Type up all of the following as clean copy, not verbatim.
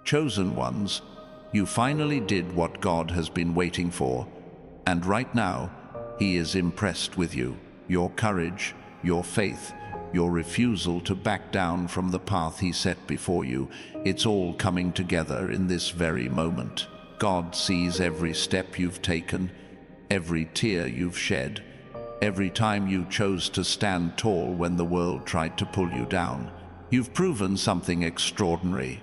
Chosen ones, you finally did what God has been waiting for, and right now, He is impressed with you. Your courage, your faith, your refusal to back down from the path He set before you, it's all coming together in this very moment. God sees every step you've taken, every tear you've shed, every time you chose to stand tall when the world tried to pull you down. You've proven something extraordinary.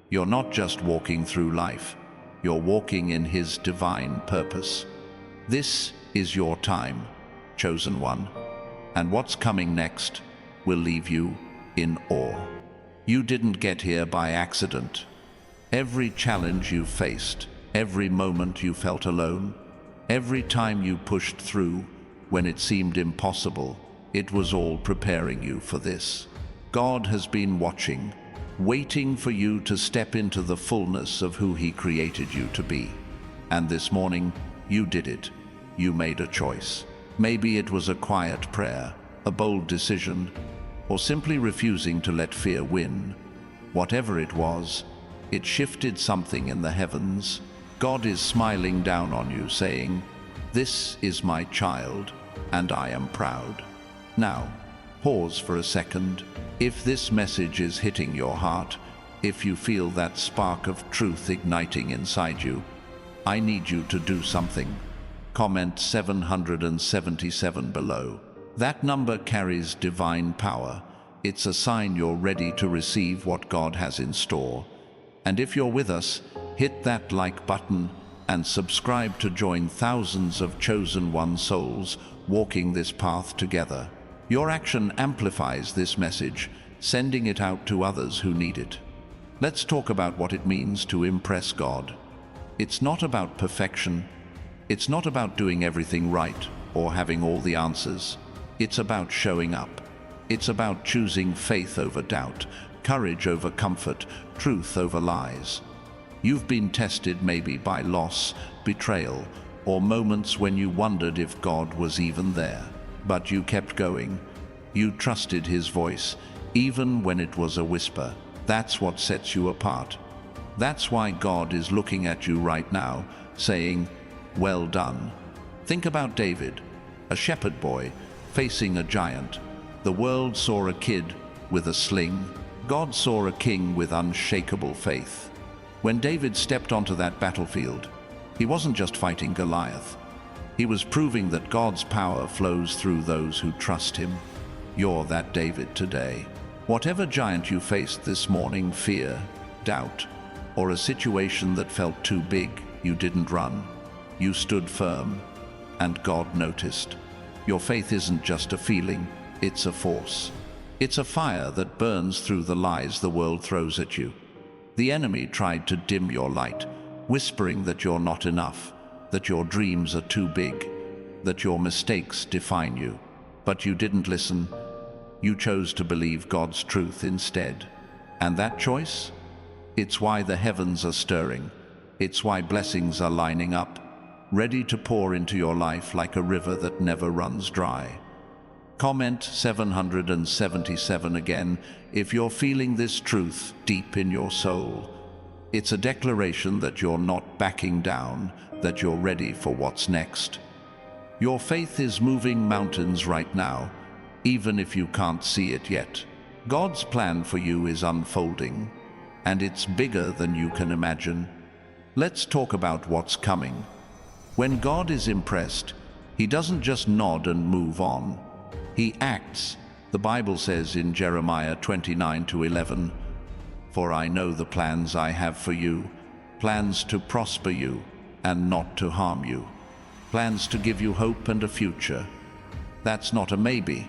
You're not just walking through life, you're walking in His divine purpose. This is your time, chosen one, and what's coming next will leave you in awe. You didn't get here by accident. Every challenge you faced, every moment you felt alone, every time you pushed through when it seemed impossible, it was all preparing you for this. God has been watching, waiting for you to step into the fullness of who He created you to be. And this morning, you did it. You made a choice. Maybe it was a quiet prayer, a bold decision, or simply refusing to let fear win. Whatever it was, it shifted something in the heavens. God is smiling down on you, saying, "This is my child, and I am proud." Now, pause for a second. If this message is hitting your heart, if you feel that spark of truth igniting inside you, I need you to do something. Comment 777 below. That number carries divine power. It's a sign you're ready to receive what God has in store. And if you're with us, hit that like button and subscribe to join thousands of chosen one souls walking this path together. Your action amplifies this message, sending it out to others who need it. Let's talk about what it means to impress God. It's not about perfection. It's not about doing everything right or having all the answers. It's about showing up. It's about choosing faith over doubt, courage over comfort, truth over lies. You've been tested maybe by loss, betrayal, or moments when you wondered if God was even there. But you kept going. You trusted His voice, even when it was a whisper. That's what sets you apart. That's why God is looking at you right now, saying, "Well done." Think about David, a shepherd boy, facing a giant. The world saw a kid with a sling. God saw a king with unshakable faith. When David stepped onto that battlefield, he wasn't just fighting Goliath. He was proving that God's power flows through those who trust Him. You're that David today. Whatever giant you faced this morning, fear, doubt, or a situation that felt too big, you didn't run. You stood firm, and God noticed. Your faith isn't just a feeling, it's a force. It's a fire that burns through the lies the world throws at you. The enemy tried to dim your light, whispering that you're not enough, that your dreams are too big, that your mistakes define you. But you didn't listen. You chose to believe God's truth instead. And that choice? It's why the heavens are stirring. It's why blessings are lining up, ready to pour into your life like a river that never runs dry. Comment 777 again if you're feeling this truth deep in your soul. It's a declaration that you're not backing down, that you're ready for what's next. Your faith is moving mountains right now, even if you can't see it yet. God's plan for you is unfolding, and it's bigger than you can imagine. Let's talk about what's coming. When God is impressed, He doesn't just nod and move on. He acts. The Bible says in Jeremiah 29:11, "For I know the plans I have for you, plans to prosper you and not to harm you, plans to give you hope and a future." That's not a maybe,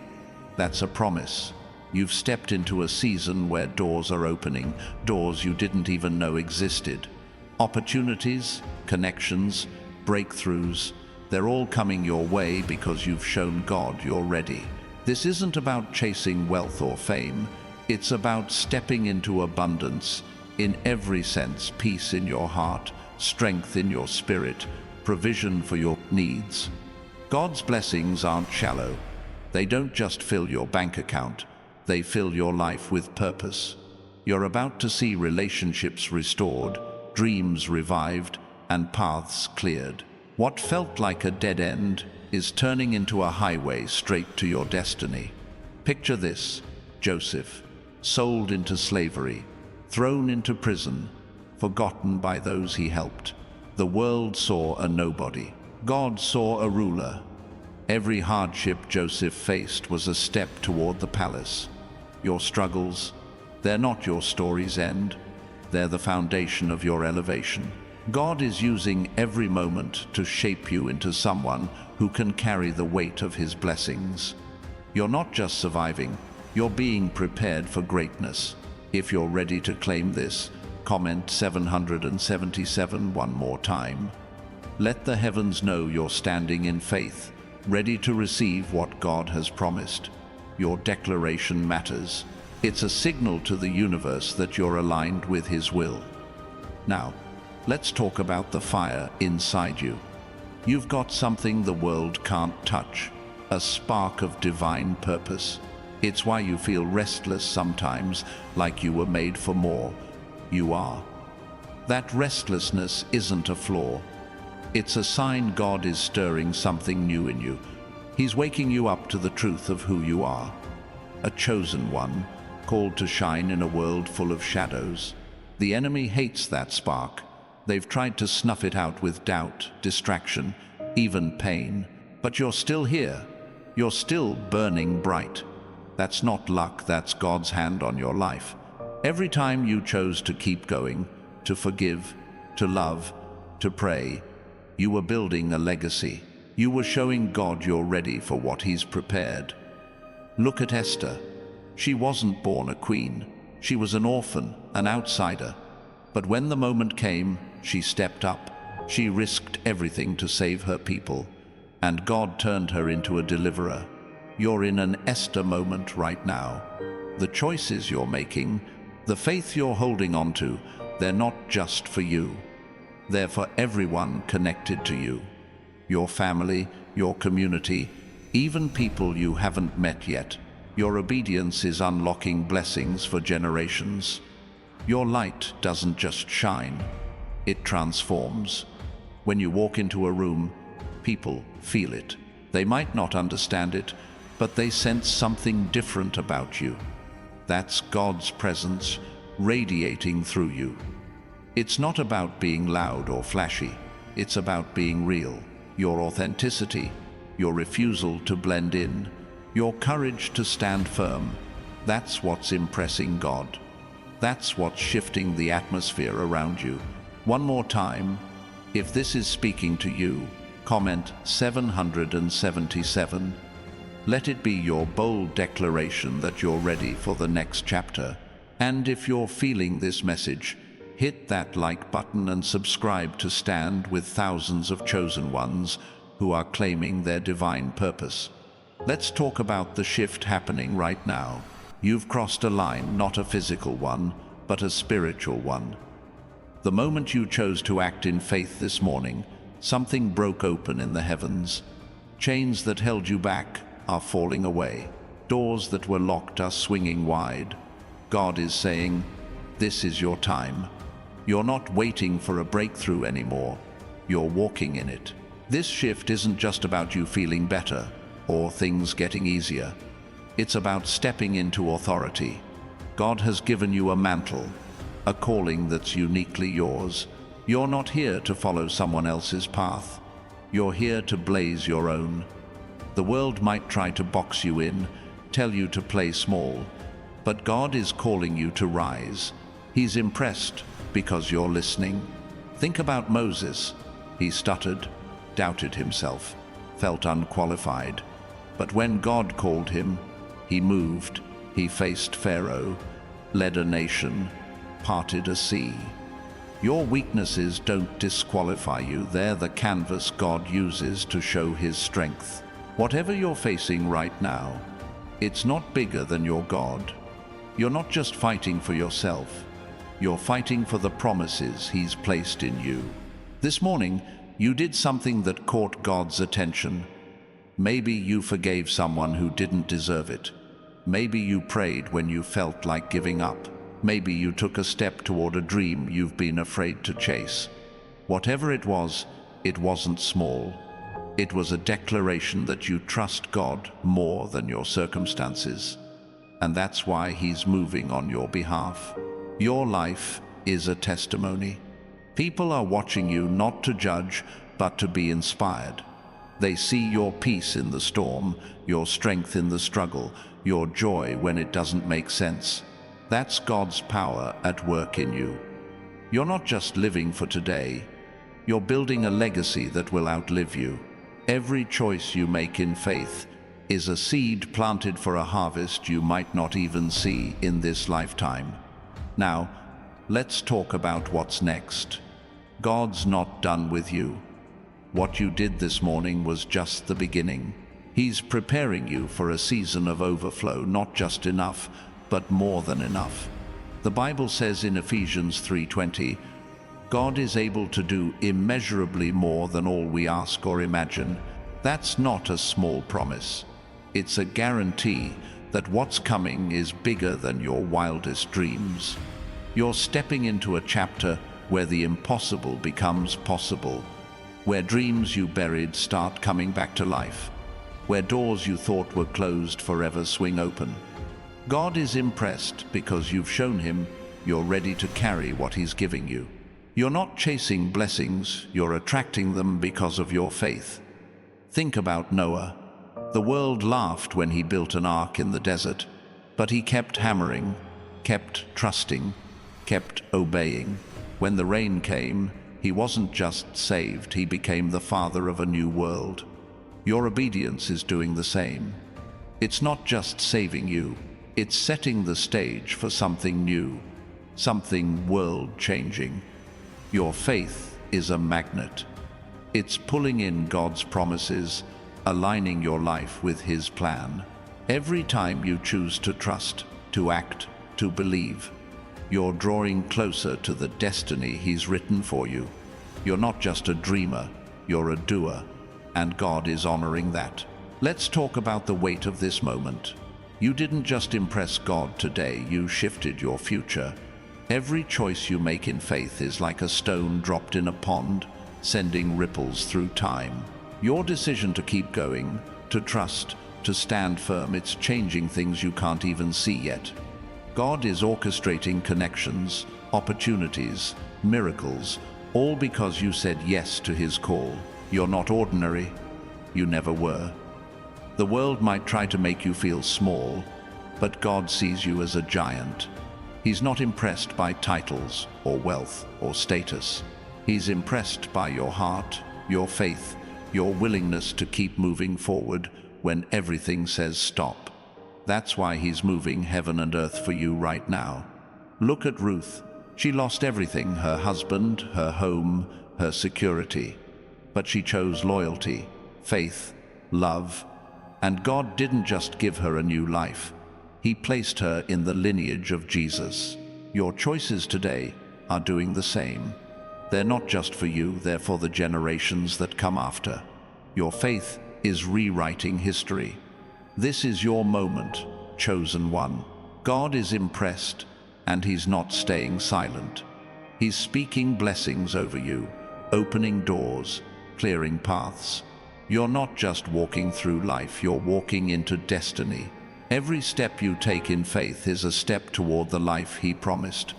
that's a promise. You've stepped into a season where doors are opening, doors you didn't even know existed. Opportunities, connections, breakthroughs, they're all coming your way because you've shown God you're ready. This isn't about chasing wealth or fame. It's about stepping into abundance in every sense, peace in your heart, strength in your spirit, provision for your needs. God's blessings aren't shallow. They don't just fill your bank account. They fill your life with purpose. You're about to see relationships restored, dreams revived, and paths cleared. What felt like a dead end is turning into a highway straight to your destiny. Picture this: Joseph, sold into slavery, thrown into prison, forgotten by those he helped. The world saw a nobody. God saw a ruler. Every hardship Joseph faced was a step toward the palace. Your struggles, they're not your story's end. They're the foundation of your elevation. God is using every moment to shape you into someone who can carry the weight of his blessings. You're not just surviving, you're being prepared for greatness. If you're ready to claim this, comment 777 one more time. Let the heavens know you're standing in faith, ready to receive what God has promised. Your declaration matters. It's a signal to the universe that you're aligned with his will. Now, let's talk about the fire inside you. You've got something the world can't touch, a spark of divine purpose. It's why you feel restless sometimes, like you were made for more. You are. That restlessness isn't a flaw. It's a sign God is stirring something new in you. He's waking you up to the truth of who you are. A chosen one, called to shine in a world full of shadows. The enemy hates that spark. They've tried to snuff it out with doubt, distraction, even pain. But you're still here. You're still burning bright. That's not luck, that's God's hand on your life. Every time you chose to keep going, to forgive, to love, to pray, you were building a legacy. You were showing God you're ready for what he's prepared. Look at Esther. She wasn't born a queen. She was an orphan, an outsider. But when the moment came, she stepped up. She risked everything to save her people. And God turned her into a deliverer. You're in an Esther moment right now. The choices you're making, the faith you're holding on to, they're not just for you. They're for everyone connected to you. Your family, your community, even people you haven't met yet. Your obedience is unlocking blessings for generations. Your light doesn't just shine, it transforms. When you walk into a room, people feel it. They might not understand it, but they sense something different about you. That's God's presence radiating through you. It's not about being loud or flashy. It's about being real. Your authenticity, your refusal to blend in, your courage to stand firm. That's what's impressing God. That's what's shifting the atmosphere around you. One more time, if this is speaking to you, comment 777. Let it be your bold declaration that you're ready for the next chapter. And if you're feeling this message, hit that like button and subscribe to stand with thousands of chosen ones who are claiming their divine purpose. Let's talk about the shift happening right now. You've crossed a line, not a physical one, but a spiritual one. The moment you chose to act in faith this morning, something broke open in the heavens. Chains that held you back are falling away. Doors that were locked are swinging wide. God is saying, this is your time. You're not waiting for a breakthrough anymore. You're walking in it. This shift isn't just about you feeling better or things getting easier. It's about stepping into authority. God has given you a mantle, a calling that's uniquely yours. You're not here to follow someone else's path. You're here to blaze your own. The world might try to box you in, tell you to play small, but God is calling you to rise. He's impressed because you're listening. Think about Moses. He stuttered, doubted himself, felt unqualified. But when God called him, he moved. He faced Pharaoh, led a nation, parted a sea. Your weaknesses don't disqualify you. They're the canvas God uses to show his strength. Whatever you're facing right now, it's not bigger than your God. You're not just fighting for yourself. You're fighting for the promises he's placed in you. This morning, you did something that caught God's attention. Maybe you forgave someone who didn't deserve it. Maybe you prayed when you felt like giving up. Maybe you took a step toward a dream you've been afraid to chase. Whatever it wasn't small. It was a declaration that you trust God more than your circumstances. And that's why He's moving on your behalf. Your life is a testimony. People are watching you not to judge, but to be inspired. They see your peace in the storm, your strength in the struggle, your joy when it doesn't make sense. That's God's power at work in you. You're not just living for today. You're building a legacy that will outlive you. Every choice you make in faith is a seed planted for a harvest you might not even see in this lifetime. Now, let's talk about what's next. God's not done with you. What you did this morning was just the beginning. He's preparing you for a season of overflow, not just enough, but more than enough. The Bible says in Ephesians 3:20, God is able to do immeasurably more than all we ask or imagine. That's not a small promise. It's a guarantee that what's coming is bigger than your wildest dreams. You're stepping into a chapter where the impossible becomes possible, where dreams you buried start coming back to life, where doors you thought were closed forever swing open. God is impressed because you've shown Him you're ready to carry what He's giving you. You're not chasing blessings, you're attracting them because of your faith. Think about Noah. The world laughed when he built an ark in the desert, but he kept hammering, kept trusting, kept obeying. When the rain came, he wasn't just saved, he became the father of a new world. Your obedience is doing the same. It's not just saving you, it's setting the stage for something new, something world-changing. Your faith is a magnet. It's pulling in God's promises, aligning your life with His plan. Every time you choose to trust, to act, to believe, you're drawing closer to the destiny He's written for you. You're not just a dreamer, you're a doer, and God is honoring that. Let's talk about the weight of this moment. You didn't just impress God today, you shifted your future. Every choice you make in faith is like a stone dropped in a pond, sending ripples through time. Your decision to keep going, to trust, to stand firm, it's changing things you can't even see yet. God is orchestrating connections, opportunities, miracles, all because you said yes to His call. You're not ordinary. You never were. The world might try to make you feel small, but God sees you as a giant. He's not impressed by titles or wealth or status. He's impressed by your heart, your faith, your willingness to keep moving forward when everything says stop. That's why He's moving heaven and earth for you right now. Look at Ruth. She lost everything, her husband, her home, her security. But she chose loyalty, faith, love, and God didn't just give her a new life. He placed her in the lineage of Jesus. Your choices today are doing the same. They're not just for you, they're for the generations that come after. Your faith is rewriting history. This is your moment, chosen one. God is impressed, and He's not staying silent. He's speaking blessings over you, opening doors, clearing paths. You're not just walking through life, you're walking into destiny. Every step you take in faith is a step toward the life He promised.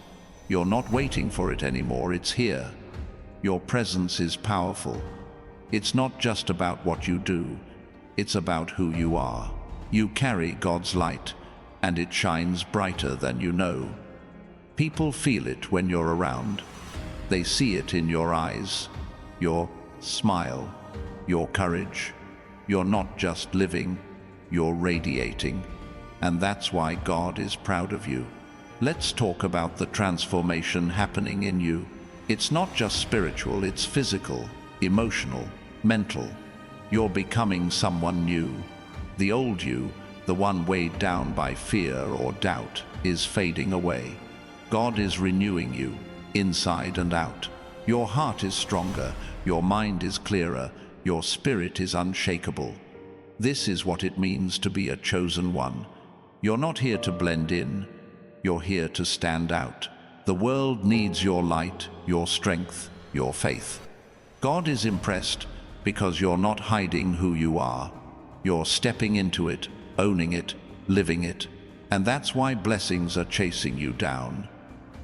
You're not waiting for it anymore, it's here. Your presence is powerful. It's not just about what you do, it's about who you are. You carry God's light, and it shines brighter than you know. People feel it when you're around. They see it in your eyes, your smile, your courage. You're not just living, you're radiating. And that's why God is proud of you. Let's talk about the transformation happening in you. It's not just spiritual, it's physical, emotional, mental. You're becoming someone new. The old you, the one weighed down by fear or doubt, is fading away. God is renewing you, inside and out. Your heart is stronger, your mind is clearer, your spirit is unshakable. This is what it means to be a chosen one. You're not here to blend in. You're here to stand out. The world needs your light, your strength, your faith. God is impressed because you're not hiding who you are. You're stepping into it, owning it, living it, and that's why blessings are chasing you down.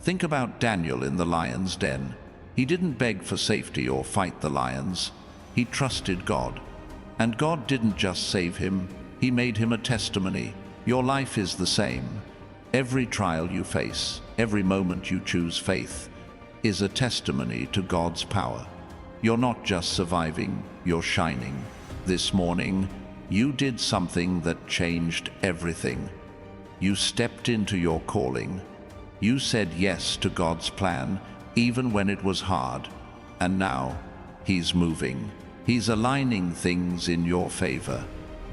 Think about Daniel in the lion's den. He didn't beg for safety or fight the lions. He trusted God. And God didn't just save him, He made him a testimony. Your life is the same. Every trial you face, every moment you choose faith, is a testimony to God's power. You're not just surviving, you're shining. This morning, you did something that changed everything. You stepped into your calling. You said yes to God's plan, even when it was hard. And now, He's moving. He's aligning things in your favor,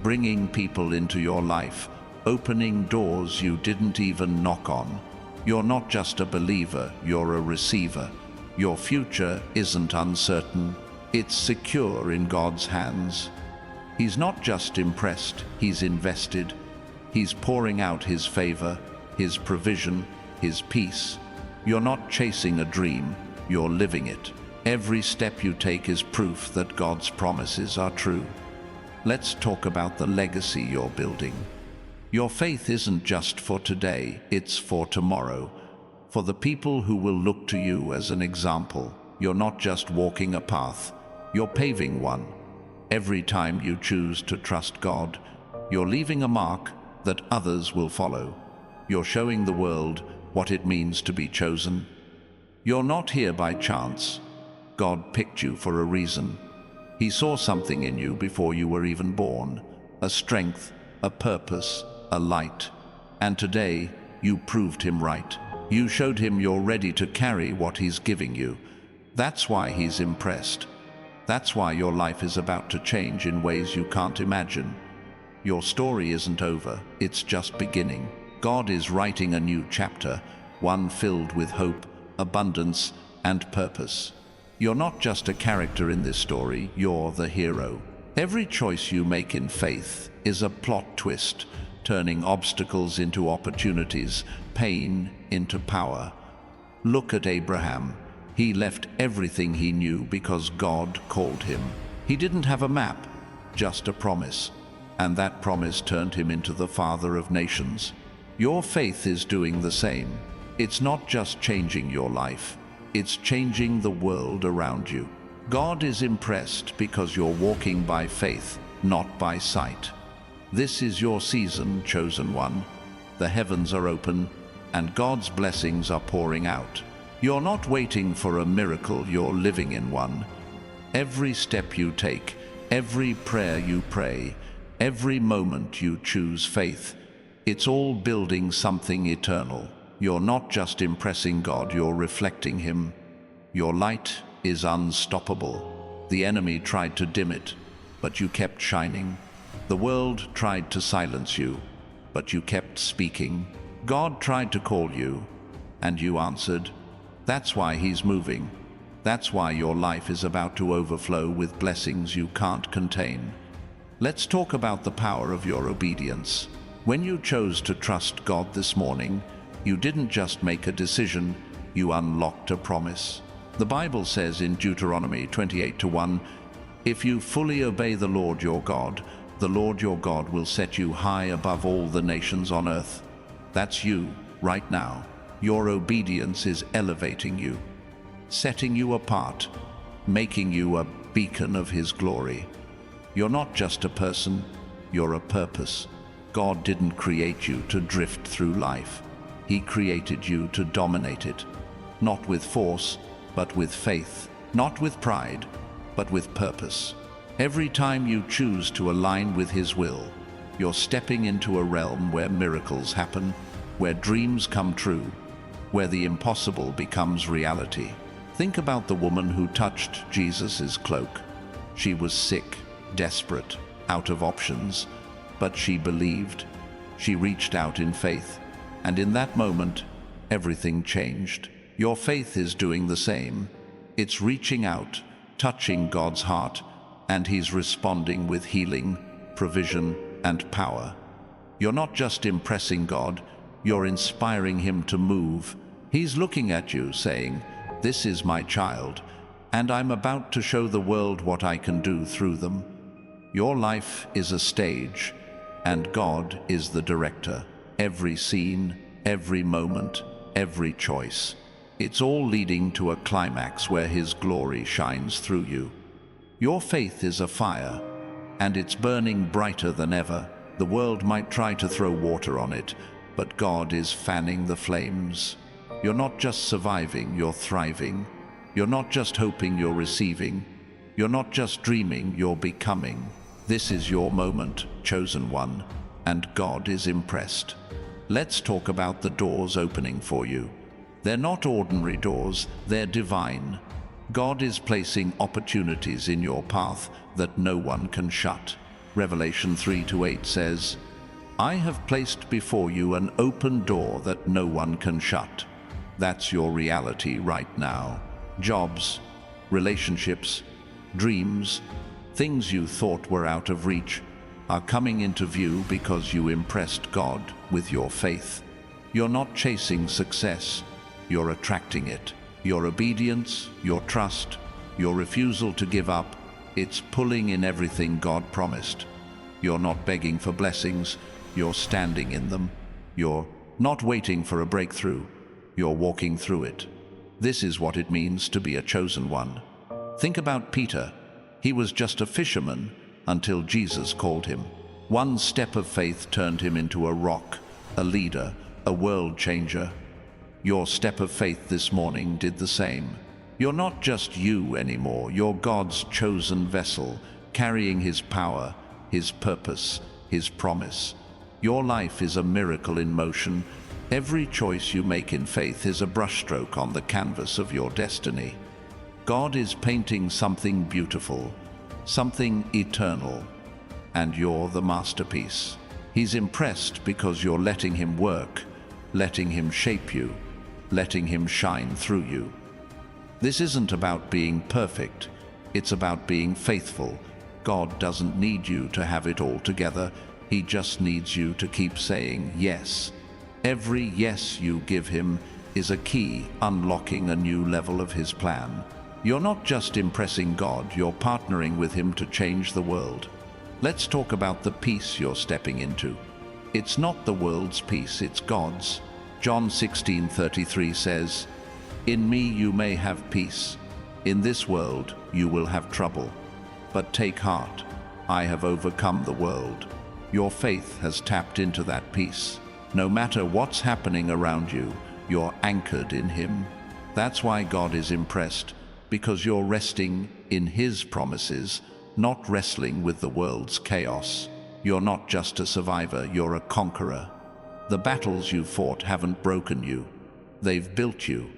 bringing people into your life, opening doors you didn't even knock on. You're not just a believer, you're a receiver. Your future isn't uncertain, it's secure in God's hands. He's not just impressed, He's invested. He's pouring out His favor, His provision, His peace. You're not chasing a dream, you're living it. Every step you take is proof that God's promises are true. Let's talk about the legacy you're building. Your faith isn't just for today, it's for tomorrow. For the people who will look to you as an example. You're not just walking a path, you're paving one. Every time you choose to trust God, you're leaving a mark that others will follow. You're showing the world what it means to be chosen. You're not here by chance. God picked you for a reason. He saw something in you before you were even born, a strength, a purpose, a light. And today, you proved Him right. You showed Him you're ready to carry what He's giving you. That's why He's impressed. That's why your life is about to change in ways you can't imagine. Your story isn't over, it's just beginning. God is writing a new chapter, one filled with hope, abundance, and purpose. You're not just a character in this story, you're the hero. Every choice you make in faith is a plot twist, turning obstacles into opportunities, pain into power. Look at Abraham. He left everything he knew because God called him. He didn't have a map, just a promise. And that promise turned him into the father of nations. Your faith is doing the same. It's not just changing your life, it's changing the world around you. God is impressed because you're walking by faith, not by sight. This is your season, chosen one. The heavens are open, and God's blessings are pouring out. You're not waiting for a miracle, you're living in one. Every step you take, every prayer you pray, every moment you choose faith, it's all building something eternal. You're not just impressing God, you're reflecting Him. Your light is unstoppable. The enemy tried to dim it, but you kept shining. The world tried to silence you, but you kept speaking. God tried to call you, and you answered. That's why He's moving. That's why your life is about to overflow with blessings you can't contain. Let's talk about the power of your obedience. When you chose to trust God this morning, you didn't just make a decision, you unlocked a promise. The Bible says in Deuteronomy 28:1, "If you fully obey the Lord your God will set you high above all the nations on earth." That's you, right now. Your obedience is elevating you, setting you apart, making you a beacon of His glory. You're not just a person, you're a purpose. God didn't create you to drift through life. He created you to dominate it, not with force, but with faith, not with pride, but with purpose. Every time you choose to align with His will, you're stepping into a realm where miracles happen, where dreams come true, where the impossible becomes reality. Think about the woman who touched Jesus' cloak. She was sick, desperate, out of options, but she believed. She reached out in faith, and in that moment, everything changed. Your faith is doing the same. It's reaching out, touching God's heart, and He's responding with healing, provision, and power. You're not just impressing God, You're inspiring him to move. He's looking at you, saying, "This is my child, and I'm about to show the world what I can do through them." Your life is a stage, and God is the director. Every scene, every moment, every choice. It's all leading to a climax where His glory shines through you. Your faith is a fire, and it's burning brighter than ever. The world might try to throw water on it, but God is fanning the flames. You're not just surviving, you're thriving. You're not just hoping, you're receiving. You're not just dreaming, you're becoming. This is your moment, chosen one, and God is impressed. Let's talk about the doors opening for you. They're not ordinary doors, they're divine. God is placing opportunities in your path that no one can shut. Revelation 3:8 says, "I have placed before you an open door that no one can shut." That's your reality right now. Jobs, relationships, dreams, things you thought were out of reach are coming into view because you impressed God with your faith. You're not chasing success, you're attracting it. Your obedience, your trust, your refusal to give up, it's pulling in everything God promised. You're not begging for blessings, you're standing in them. You're not waiting for a breakthrough, you're walking through it. This is what it means to be a chosen one. Think about Peter. He was just a fisherman until Jesus called him. One step of faith turned him into a rock, a leader, a world changer. Your step of faith this morning did the same. You're not just you anymore, you're God's chosen vessel, carrying His power, His purpose, His promise. Your life is a miracle in motion. Every choice you make in faith is a brushstroke on the canvas of your destiny. God is painting something beautiful, something eternal, and you're the masterpiece. He's impressed because you're letting Him work, letting Him shape you, letting Him shine through you. This isn't about being perfect, it's about being faithful. God doesn't need you to have it all together, He just needs you to keep saying yes. Every yes you give Him is a key unlocking a new level of His plan. You're not just impressing God, you're partnering with Him to change the world. Let's talk about the peace you're stepping into. It's not the world's peace, it's God's. John 16:33 says, "In me you may have peace. In this world you will have trouble. But take heart, I have overcome the world." Your faith has tapped into that peace. No matter what's happening around you, you're anchored in Him. That's why God is impressed, because you're resting in His promises, not wrestling with the world's chaos. You're not just a survivor, you're a conqueror. The battles you fought haven't broken you, they've built you.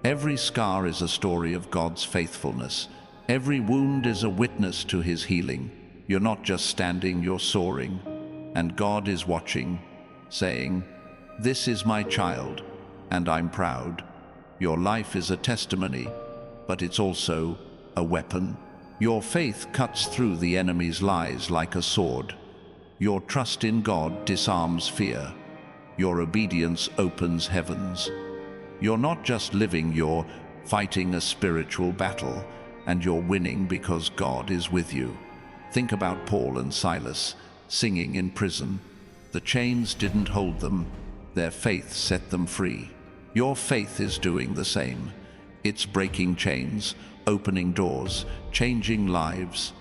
Every scar is a story of God's faithfulness. Every wound is a witness to His healing. You're not just standing, you're soaring. And God is watching, saying, "This is my child, and I'm proud." Your life is a testimony, but it's also a weapon. Your faith cuts through the enemy's lies like a sword. Your trust in God disarms fear. Your obedience opens heavens. You're not just living, you're fighting a spiritual battle, and you're winning because God is with you. Think about Paul and Silas singing in prison. The chains didn't hold them, their faith set them free. Your faith is doing the same. It's breaking chains, opening doors, changing lives.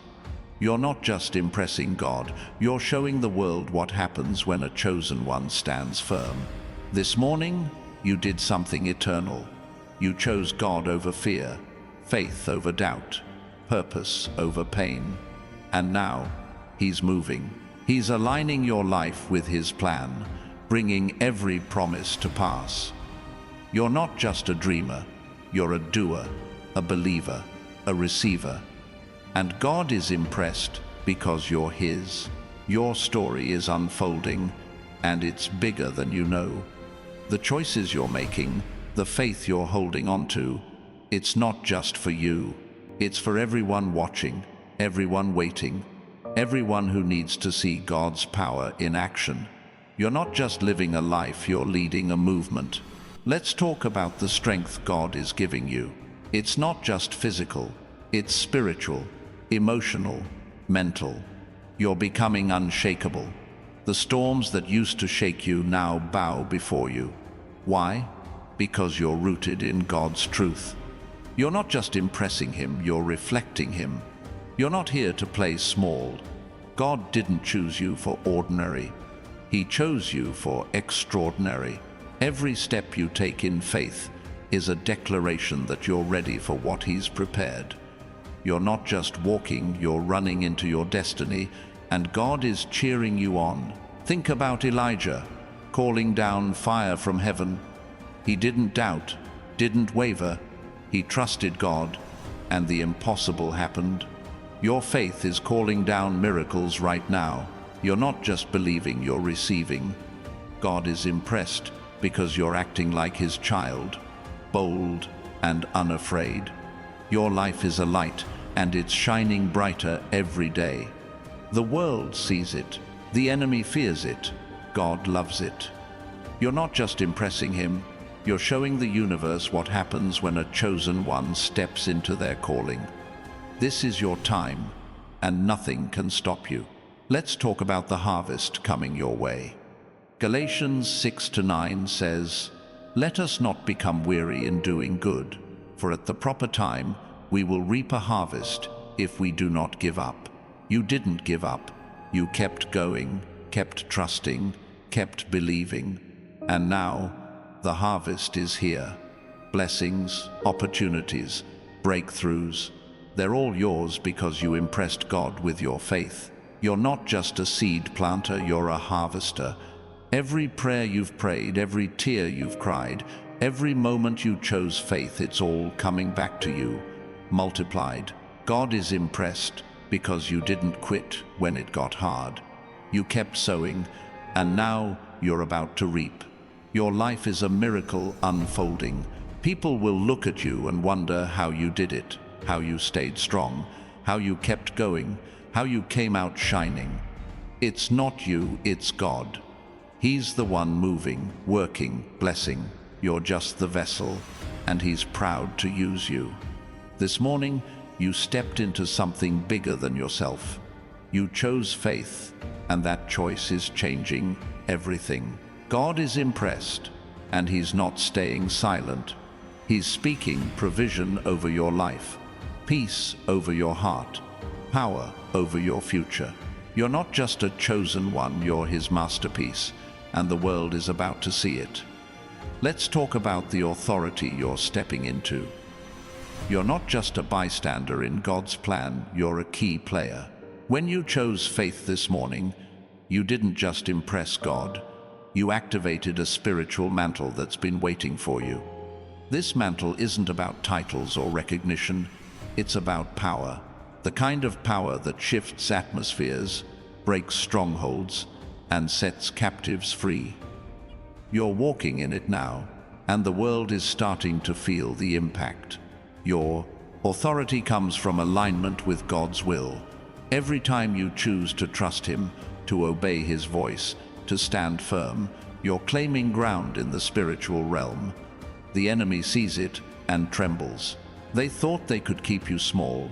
You're not just impressing God, you're showing the world what happens when a chosen one stands firm. This morning, you did something eternal. You chose God over fear, faith over doubt, purpose over pain. And now, He's moving. He's aligning your life with His plan, bringing every promise to pass. You're not just a dreamer, you're a doer, a believer, a receiver. And God is impressed because you're His. Your story is unfolding, and it's bigger than you know. The choices you're making, the faith you're holding on to, it's not just for you. It's for everyone watching, everyone waiting, everyone who needs to see God's power in action. You're not just living a life, you're leading a movement. Let's talk about the strength God is giving you. It's not just physical, it's spiritual, emotional, mental. You're becoming unshakable. The storms that used to shake you now bow before you. Why? Because you're rooted in God's truth. You're not just impressing Him, you're reflecting Him. You're not here to play small. God didn't choose you for ordinary. He chose you for extraordinary. Every step you take in faith is a declaration that you're ready for what He's prepared. You're not just walking, you're running into your destiny, and God is cheering you on. Think about Elijah, calling down fire from heaven. He didn't doubt, didn't waver. He trusted God, and the impossible happened. Your faith is calling down miracles right now. You're not just believing, you're receiving. God is impressed because you're acting like His child, bold and unafraid. Your life is a light, and it's shining brighter every day. The world sees it. The enemy fears it. God loves it. You're not just impressing Him, you're showing the universe what happens when a chosen one steps into their calling. This is your time, and nothing can stop you. Let's talk about the harvest coming your way. Galatians 6-9 says, "Let us not become weary in doing good, for at the proper time we will reap a harvest if we do not give up." You didn't give up. You kept going, kept trusting, kept believing. And now, the harvest is here. Blessings, opportunities, breakthroughs. They're all yours because you impressed God with your faith. You're not just a seed planter, you're a harvester. Every prayer you've prayed, every tear you've cried, every moment you chose faith, it's all coming back to you, multiplied. God is impressed because you didn't quit when it got hard. You kept sowing, and now you're about to reap. Your life is a miracle unfolding. People will look at you and wonder how you did it, how you stayed strong, how you kept going, how you came out shining. It's not you, it's God. He's the one moving, working, blessing. You're just the vessel, and He's proud to use you. This morning, you stepped into something bigger than yourself. You chose faith, and that choice is changing everything. God is impressed, and He's not staying silent. He's speaking provision over your life, peace over your heart, power over your future. You're not just a chosen one, you're His masterpiece, and the world is about to see it. Let's talk about the authority you're stepping into. You're not just a bystander in God's plan, you're a key player. When you chose faith this morning, you didn't just impress God, you activated a spiritual mantle that's been waiting for you. This mantle isn't about titles or recognition, it's about power. The kind of power that shifts atmospheres, breaks strongholds, and sets captives free. You're walking in it now, and the world is starting to feel the impact. Your authority comes from alignment with God's will. Every time you choose to trust Him, to obey His voice, to stand firm, you're claiming ground in the spiritual realm. The enemy sees it and trembles. They thought they could keep you small,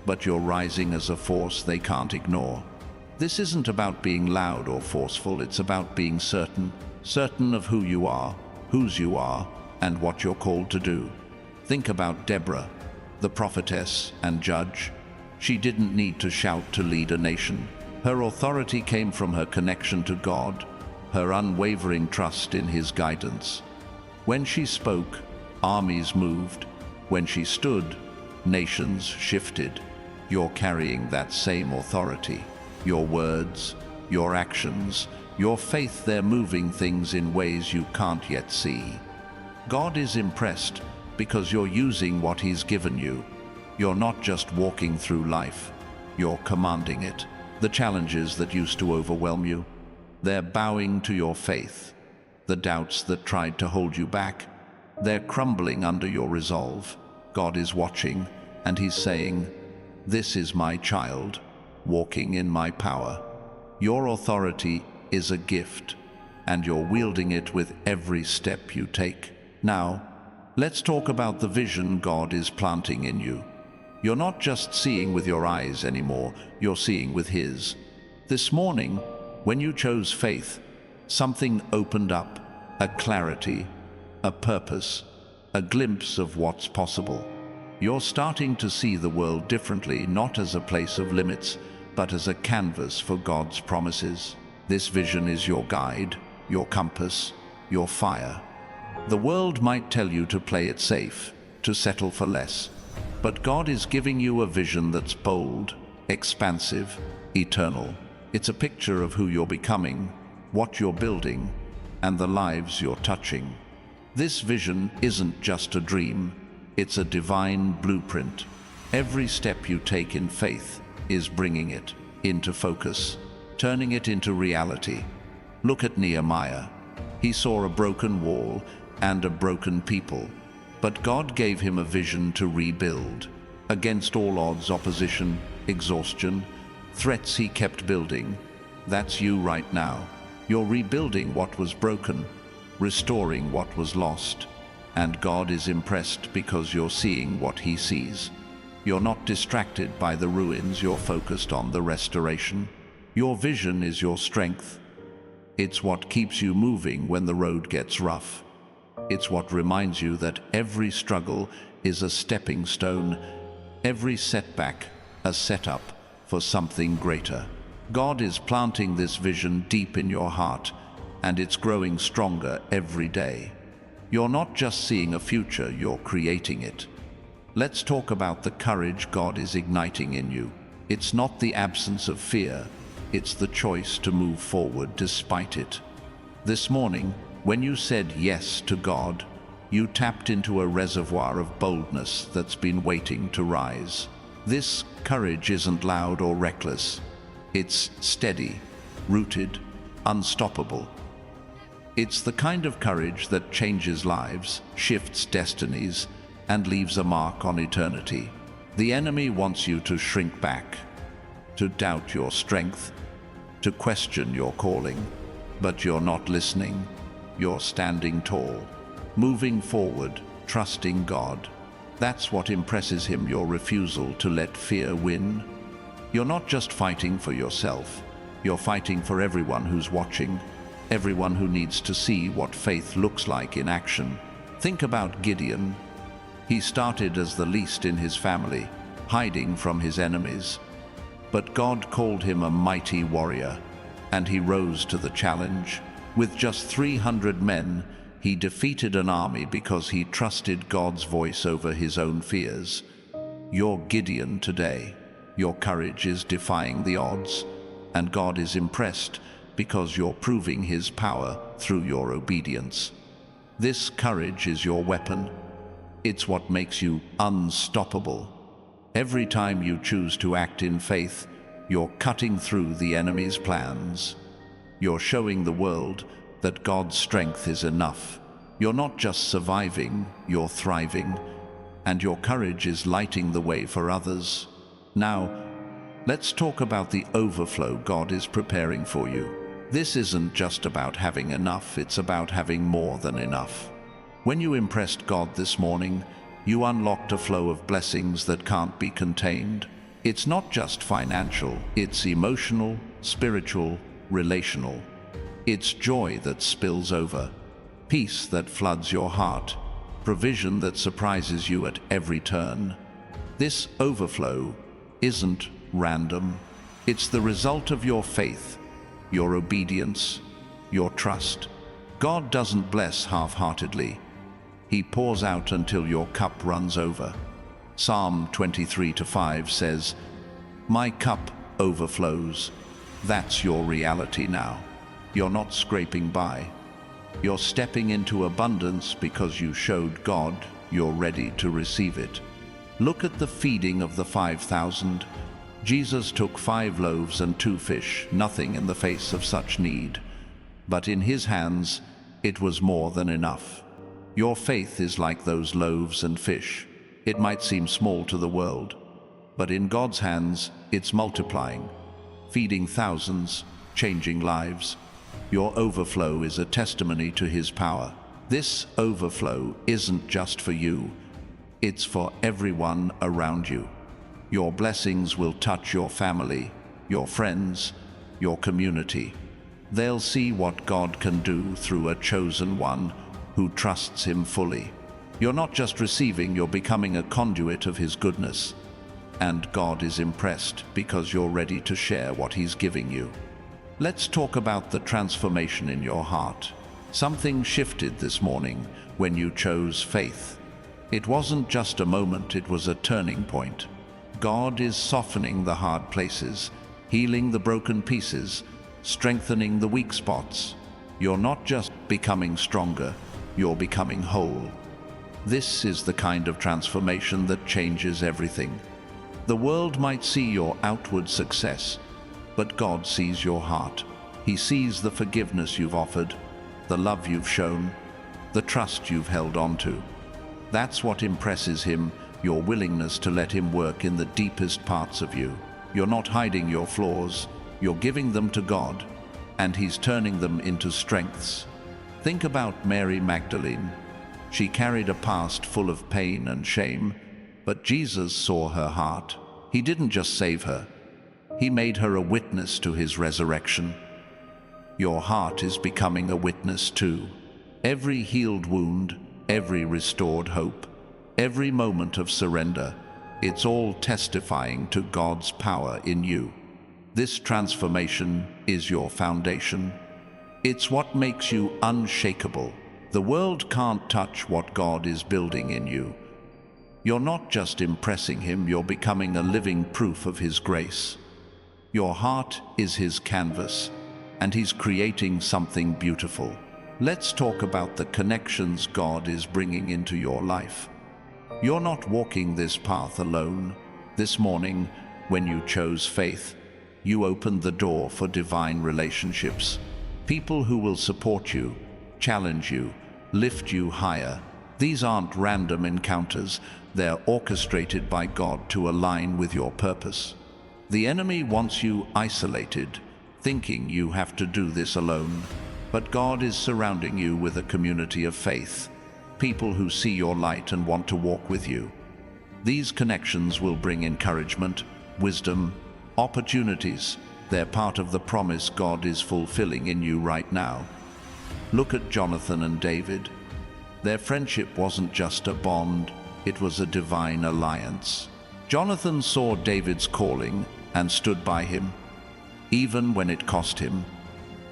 but you're rising as a force they can't ignore. This isn't about being loud or forceful, it's about being certain of who you are, whose you are, and what you're called to do. Think about Deborah, the prophetess and judge. She didn't need to shout to lead a nation. Her authority came from her connection to God, her unwavering trust in His guidance. When she spoke, armies moved. When she stood, nations shifted. You're carrying that same authority. Your words, your actions, your faith, they're moving things in ways you can't yet see. God is impressed because you're using what He's given you. You're not just walking through life, you're commanding it. The challenges that used to overwhelm you, they're bowing to your faith. The doubts that tried to hold you back, they're crumbling under your resolve. God is watching, and He's saying, "This is my child, walking in my power." Your authority is a gift, and you're wielding it with every step you take. Now, let's talk about the vision God is planting in you. You're not just seeing with your eyes anymore, you're seeing with His. This morning, when you chose faith, something opened up, a clarity, a purpose, a glimpse of what's possible. You're starting to see the world differently, not as a place of limits, but as a canvas for God's promises. This vision is your guide, your compass, your fire. The world might tell you to play it safe, to settle for less. But God is giving you a vision that's bold, expansive, eternal. It's a picture of who you're becoming, what you're building, and the lives you're touching. This vision isn't just a dream, it's a divine blueprint. Every step you take in faith is bringing it into focus, turning it into reality. Look at Nehemiah. He saw a broken wall and a broken people, but God gave him a vision to rebuild. Against all odds, opposition, exhaustion, threats, he kept building. That's you right now. You're rebuilding what was broken, restoring what was lost, and God is impressed because you're seeing what He sees. You're not distracted by the ruins, you're focused on the restoration. Your vision is your strength. It's what keeps you moving when the road gets rough. It's what reminds you that every struggle is a stepping stone, every setback a setup for something greater. God is planting this vision deep in your heart, and it's growing stronger every day. You're not just seeing a future, you're creating it. Let's talk about the courage God is igniting in you. It's not the absence of fear, it's the choice to move forward despite it. This morning, when you said yes to God, you tapped into a reservoir of boldness that's been waiting to rise. This courage isn't loud or reckless. It's steady, rooted, unstoppable. It's the kind of courage that changes lives, shifts destinies, and leaves a mark on eternity. The enemy wants you to shrink back, to doubt your strength, to question your calling. But you're not listening. You're standing tall, moving forward, trusting God. That's what impresses Him, your refusal to let fear win. You're not just fighting for yourself. You're fighting for everyone who's watching, everyone who needs to see what faith looks like in action. Think about Gideon. He started as the least in his family, hiding from his enemies. But God called him a mighty warrior, and he rose to the challenge. With just 300 men, he defeated an army because he trusted God's voice over his own fears. You're Gideon today. Your courage is defying the odds, and God is impressed because you're proving His power through your obedience. This courage is your weapon. It's what makes you unstoppable. Every time you choose to act in faith, you're cutting through the enemy's plans. You're showing the world that God's strength is enough. You're not just surviving, you're thriving, and your courage is lighting the way for others. Now, let's talk about the overflow God is preparing for you. This isn't just about having enough, it's about having more than enough. When you impressed God this morning, you unlocked a flow of blessings that can't be contained. It's not just financial, it's emotional, spiritual, relational. It's joy that spills over, peace that floods your heart, provision that surprises you at every turn. This overflow isn't random. It's the result of your faith, your obedience, your trust. God doesn't bless half-heartedly. He pours out until your cup runs over. Psalm 23:5 says, "My cup overflows." That's your reality now. You're not scraping by. You're stepping into abundance because you showed God you're ready to receive it. Look at the feeding of the 5,000. Jesus took 5 loaves and 2 fish, nothing in the face of such need. But in His hands, it was more than enough. Your faith is like those loaves and fish. It might seem small to the world, but in God's hands, it's multiplying, feeding thousands, changing lives. Your overflow is a testimony to His power. This overflow isn't just for you, it's for everyone around you. Your blessings will touch your family, your friends, your community. They'll see what God can do through a chosen one who trusts Him fully. You're not just receiving, you're becoming a conduit of His goodness. And God is impressed because you're ready to share what He's giving you. Let's talk about the transformation in your heart. Something shifted this morning when you chose faith. It wasn't just a moment, it was a turning point. God is softening the hard places, healing the broken pieces, strengthening the weak spots. You're not just becoming stronger, you're becoming whole. This is the kind of transformation that changes everything. The world might see your outward success, but God sees your heart. He sees the forgiveness you've offered, the love you've shown, the trust you've held on to. That's what impresses Him, your willingness to let Him work in the deepest parts of you. You're not hiding your flaws, you're giving them to God, and He's turning them into strengths. Think about Mary Magdalene. She carried a past full of pain and shame, but Jesus saw her heart. He didn't just save her, He made her a witness to His resurrection. Your heart is becoming a witness too. Every healed wound, every restored hope, every moment of surrender, it's all testifying to God's power in you. This transformation is your foundation. It's what makes you unshakable. The world can't touch what God is building in you. You're not just impressing Him, you're becoming a living proof of His grace. Your heart is His canvas, and He's creating something beautiful. Let's talk about the connections God is bringing into your life. You're not walking this path alone. This morning, when you chose faith, you opened the door for divine relationships. People who will support you, challenge you, lift you higher. These aren't random encounters, they're orchestrated by God to align with your purpose. The enemy wants you isolated, thinking you have to do this alone. But God is surrounding you with a community of faith, people who see your light and want to walk with you. These connections will bring encouragement, wisdom, opportunities. They're part of the promise God is fulfilling in you right now. Look at Jonathan and David. Their friendship wasn't just a bond, it was a divine alliance. Jonathan saw David's calling and stood by him, even when it cost him.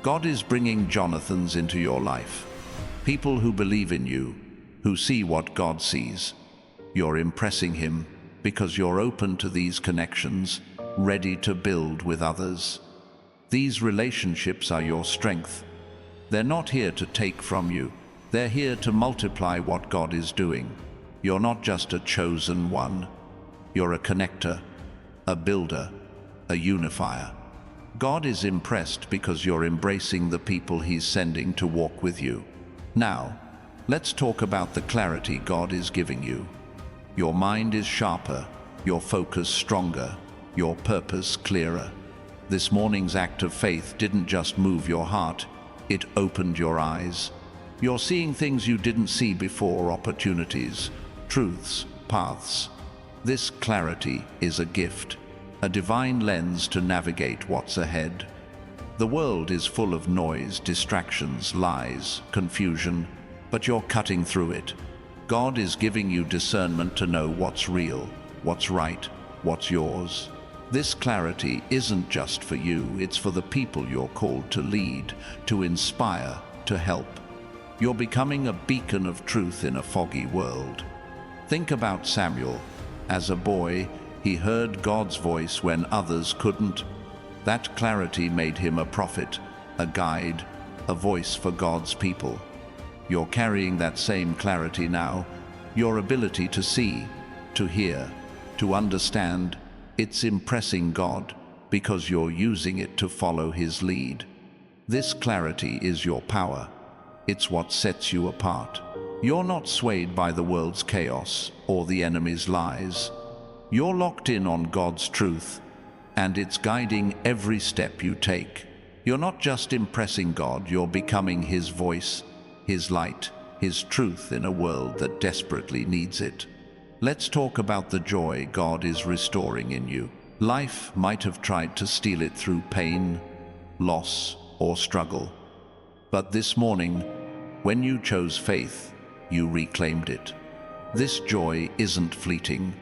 God is bringing Jonathans into your life, people who believe in you, who see what God sees. You're impressing Him because you're open to these connections, ready to build with others. These relationships are your strength. They're not here to take from you, they're here to multiply what God is doing. You're not just a chosen one, you're a connector, a builder, a unifier. God is impressed because you're embracing the people He's sending to walk with you. Now, let's talk about the clarity God is giving you. Your mind is sharper, your focus stronger, your purpose clearer. This morning's act of faith didn't just move your heart, it opened your eyes. You're seeing things you didn't see before, opportunities, truths, paths. This clarity is a gift, a divine lens to navigate what's ahead. The world is full of noise, distractions, lies, confusion, but you're cutting through it. God is giving you discernment to know what's real, what's right, what's yours. This clarity isn't just for you, it's for the people you're called to lead, to inspire, to help. You're becoming a beacon of truth in a foggy world. Think about Samuel. As a boy, he heard God's voice when others couldn't. That clarity made him a prophet, a guide, a voice for God's people. You're carrying that same clarity now. Your ability to see, to hear, to understand, it's impressing God because you're using it to follow His lead. This clarity is your power. It's what sets you apart. You're not swayed by the world's chaos or the enemy's lies. You're locked in on God's truth, and it's guiding every step you take. You're not just impressing God, you're becoming His voice, His light, His truth in a world that desperately needs it. Let's talk about the joy God is restoring in you. Life might have tried to steal it through pain, loss, or struggle. But this morning, when you chose faith, you reclaimed it. This joy isn't fleeting.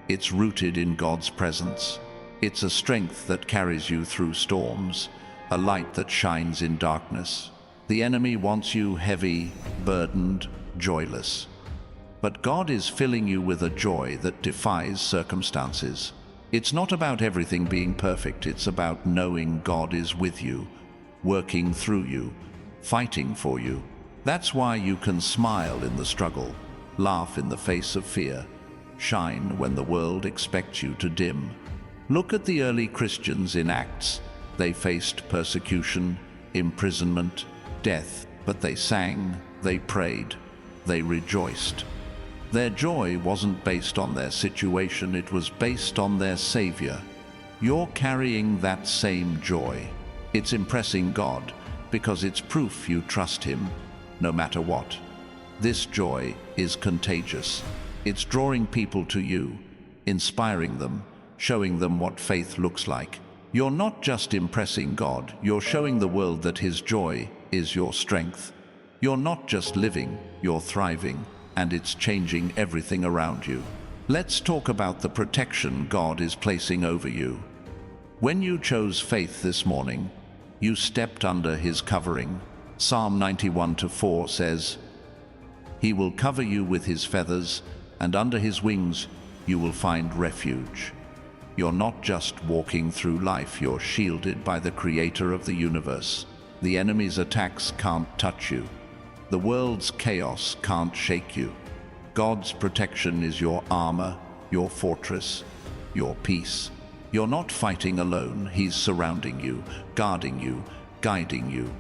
It's rooted in God's presence. It's a strength that carries you through storms, a light that shines in darkness. The enemy wants you heavy, burdened, joyless. But God is filling you with a joy that defies circumstances. It's not about everything being perfect, it's about knowing God is with you, working through you, fighting for you. That's why you can smile in the struggle, laugh in the face of fear, shine when the world expects you to dim. Look at the early Christians in Acts. They faced persecution, imprisonment, death, but they sang, they prayed, they rejoiced. Their joy wasn't based on their situation, it was based on their Savior. You're carrying that same joy. It's impressing God because it's proof you trust Him, no matter what. This joy is contagious. It's drawing people to you, inspiring them, showing them what faith looks like. You're not just impressing God, you're showing the world that His joy is your strength. You're not just living, you're thriving, and it's changing everything around you. Let's talk about the protection God is placing over you. When you chose faith this morning, you stepped under His covering. Psalm 91:4 says, "He will cover you with His feathers, and under His wings you will find refuge." You're not just walking through life, you're shielded by the Creator of the universe. The enemy's attacks can't touch you. The world's chaos can't shake you. God's protection is your armor, your fortress, your peace. You're not fighting alone. He's surrounding you, guarding you, guiding you.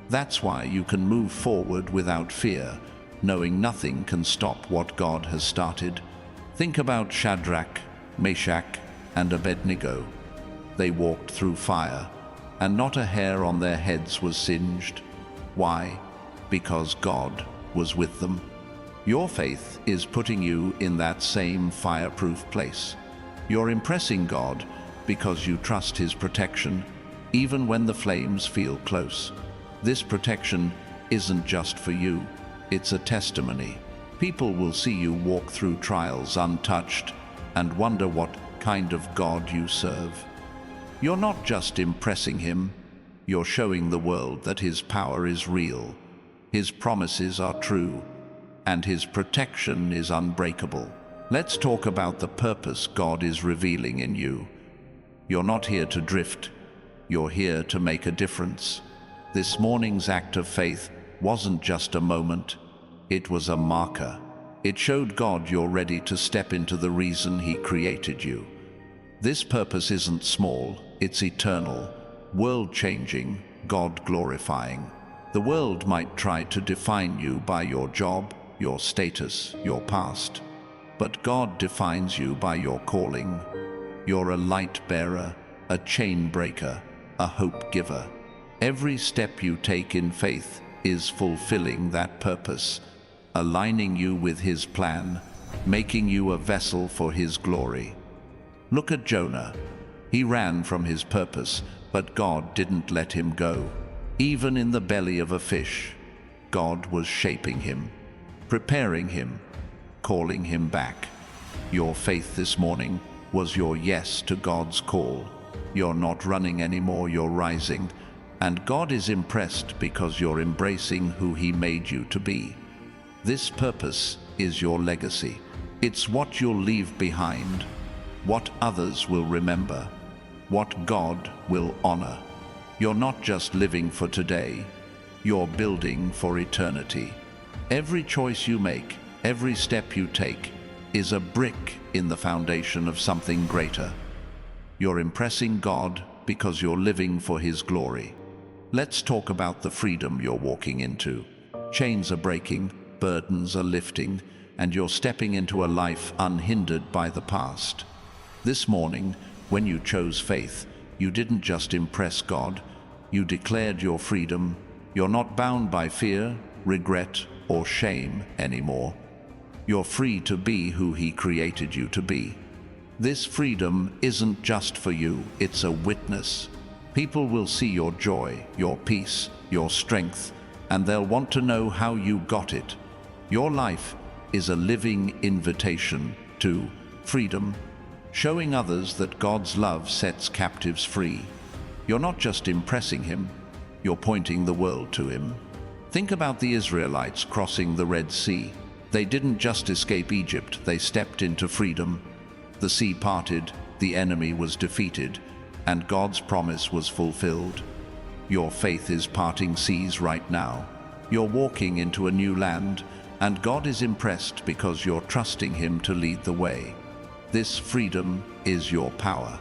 That's why you can move forward without fear, knowing nothing can stop what God has started. Think about Shadrach, Meshach, and Abednego. They walked through fire, and not a hair on their heads was singed. Why? Because God was with them. Your faith is putting you in that same fireproof place. You're impressing God because you trust His protection, even when the flames feel close. This protection isn't just for you, it's a testimony. People will see you walk through trials untouched and wonder what kind of God you serve. You're not just impressing Him, you're showing the world that His power is real, His promises are true, and His protection is unbreakable. Let's talk about the purpose God is revealing in you. You're not here to drift, you're here to make a difference. This morning's act of faith wasn't just a moment, it was a marker. It showed God you're ready to step into the reason He created you. This purpose isn't small, it's eternal, world-changing, God-glorifying. The world might try to define you by your job, your status, your past. But God defines you by your calling. You're a light bearer, a chain breaker, a hope giver. Every step you take in faith is fulfilling that purpose, aligning you with His plan, making you a vessel for His glory. Look at Jonah. He ran from his purpose, but God didn't let him go. Even in the belly of a fish, God was shaping him, preparing him, calling him back. Your faith this morning was your yes to God's call. You're not running anymore, you're rising. And God is impressed because you're embracing who He made you to be. This purpose is your legacy. It's what you'll leave behind, what others will remember, what God will honor. You're not just living for today, you're building for eternity. Every choice you make, every step you take, is a brick in the foundation of something greater. You're impressing God because you're living for His glory. Let's talk about the freedom you're walking into. Chains are breaking, burdens are lifting, and you're stepping into a life unhindered by the past. This morning, when you chose faith, you didn't just impress God, You declared your freedom. You're not bound by fear, regret, or shame anymore. You're free to be who He created you to be. This freedom isn't just for you, it's a witness. People will see your joy, your peace, your strength, and they'll want to know how you got it. Your life is a living invitation to freedom, showing others that God's love sets captives free. You're not just impressing Him, you're pointing the world to Him. Think about the Israelites crossing the Red Sea. They didn't just escape Egypt, they stepped into freedom. The sea parted, the enemy was defeated, and God's promise was fulfilled. Your faith is parting seas right now. You're walking into a new land, and God is impressed because you're trusting Him to lead the way. This freedom is your power.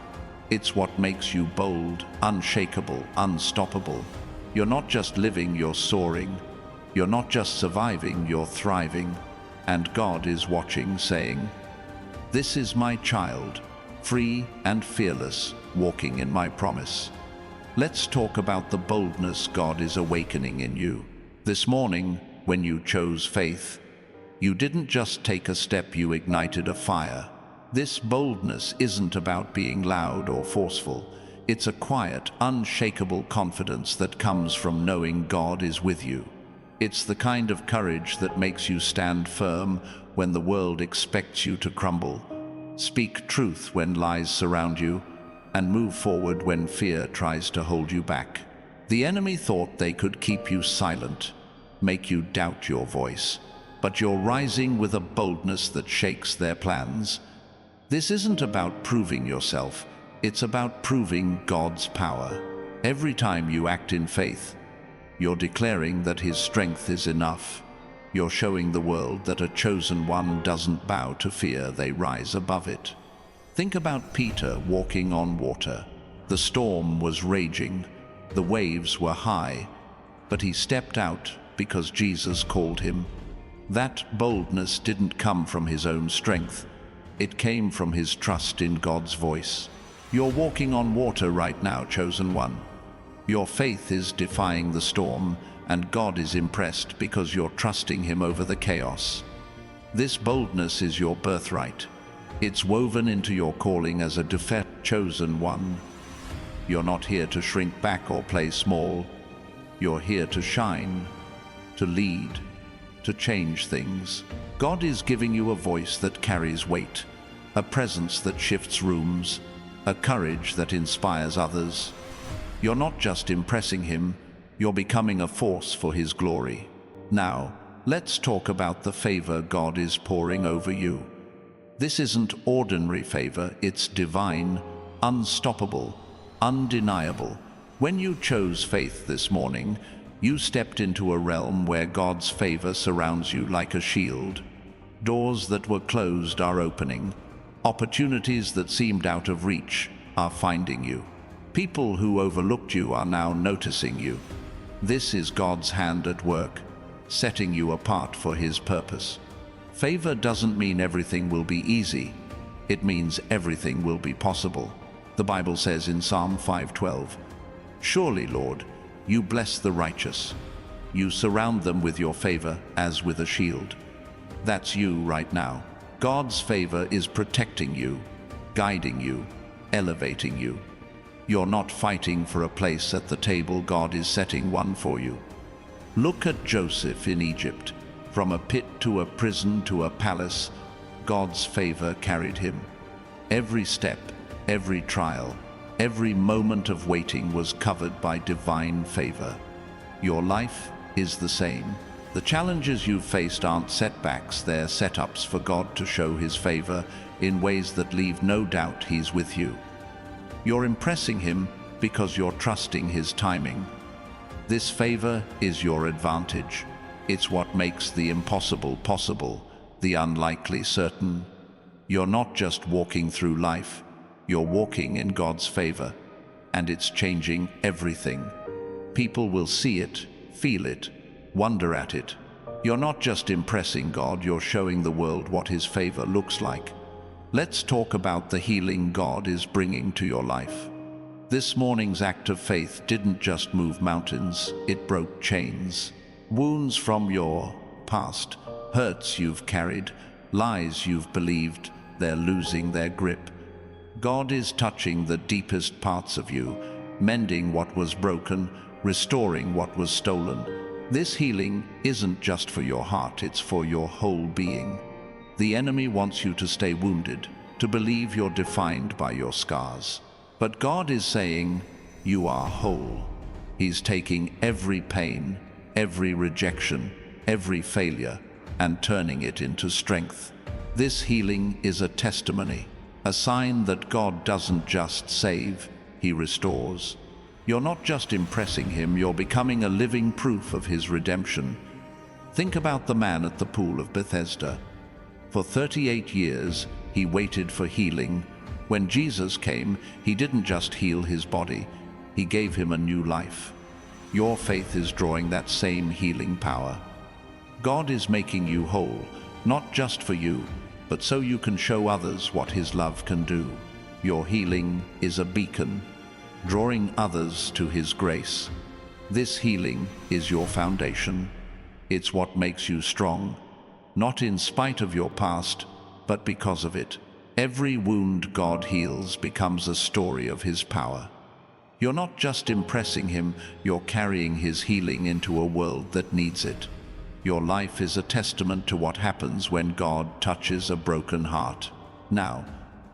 It's what makes you bold, unshakable, unstoppable. You're not just living, you're soaring. You're not just surviving, you're thriving. And God is watching, saying, "This is my child, free and fearless, walking in my promise." Let's talk about the boldness God is awakening in you. This morning, when you chose faith, you didn't just take a step, you ignited a fire. This boldness isn't about being loud or forceful. It's a quiet, unshakable confidence that comes from knowing God is with you. It's the kind of courage that makes you stand firm when the world expects you to crumble, speak truth when lies surround you, and move forward when fear tries to hold you back. The enemy thought they could keep you silent, make you doubt your voice, but you're rising with a boldness that shakes their plans. This isn't about proving yourself, it's about proving God's power. Every time you act in faith, you're declaring that His strength is enough. You're showing the world that a chosen one doesn't bow to fear, they rise above it. Think about Peter walking on water. The storm was raging, the waves were high, but he stepped out because Jesus called him. That boldness didn't come from his own strength. It came from his trust in God's voice. You're walking on water right now, chosen one. Your faith is defying the storm, and God is impressed because you're trusting Him over the chaos. This boldness is your birthright. It's woven into your calling as a chosen one. You're not here to shrink back or play small. You're here to shine, to lead, to change things. God is giving you a voice that carries weight, a presence that shifts rooms, a courage that inspires others. You're not just impressing Him, you're becoming a force for His glory. Now, let's talk about the favor God is pouring over you. This isn't ordinary favor, it's divine, unstoppable, undeniable. When you chose faith this morning, you stepped into a realm where God's favor surrounds you like a shield. Doors that were closed are opening. Opportunities that seemed out of reach are finding you. People who overlooked you are now noticing you. This is God's hand at work, setting you apart for His purpose. Favor doesn't mean everything will be easy. It means everything will be possible. The Bible says in Psalm 5:12, "Surely, Lord, you bless the righteous. You surround them with your favor as with a shield." That's you right now. God's favor is protecting you, guiding you, elevating you. You're not fighting for a place at the table, God is setting one for you. Look at Joseph in Egypt. From a pit to a prison to a palace, God's favor carried him. Every step, every trial, every moment of waiting was covered by divine favor. Your life is the same. The challenges you've faced aren't setbacks, they're setups for God to show His favor in ways that leave no doubt He's with you. You're impressing Him because you're trusting His timing. This favor is your advantage. It's what makes the impossible possible, the unlikely certain. You're not just walking through life, you're walking in God's favor, and it's changing everything. People will see it, feel it, wonder at it. You're not just impressing God, you're showing the world what His favor looks like. Let's talk about the healing God is bringing to your life. This morning's act of faith didn't just move mountains, it broke chains. Wounds from your past, hurts you've carried, lies you've believed, they're losing their grip. God is touching the deepest parts of you, mending what was broken, restoring what was stolen. This healing isn't just for your heart, it's for your whole being. The enemy wants you to stay wounded, to believe you're defined by your scars. But God is saying, you are whole. He's taking every pain, every rejection, every failure, and turning it into strength. This healing is a testimony, a sign that God doesn't just save, He restores. You're not just impressing Him, you're becoming a living proof of His redemption. Think about the man at the pool of Bethesda. For 38 years, he waited for healing. When Jesus came, He didn't just heal his body, He gave him a new life. Your faith is drawing that same healing power. God is making you whole, not just for you, but so you can show others what His love can do. Your healing is a beacon, drawing others to His grace. This healing is your foundation. It's what makes you strong, not in spite of your past, but because of it. Every wound God heals becomes a story of His power. You're not just impressing Him, you're carrying His healing into a world that needs it. Your life is a testament to what happens when God touches a broken heart. Now,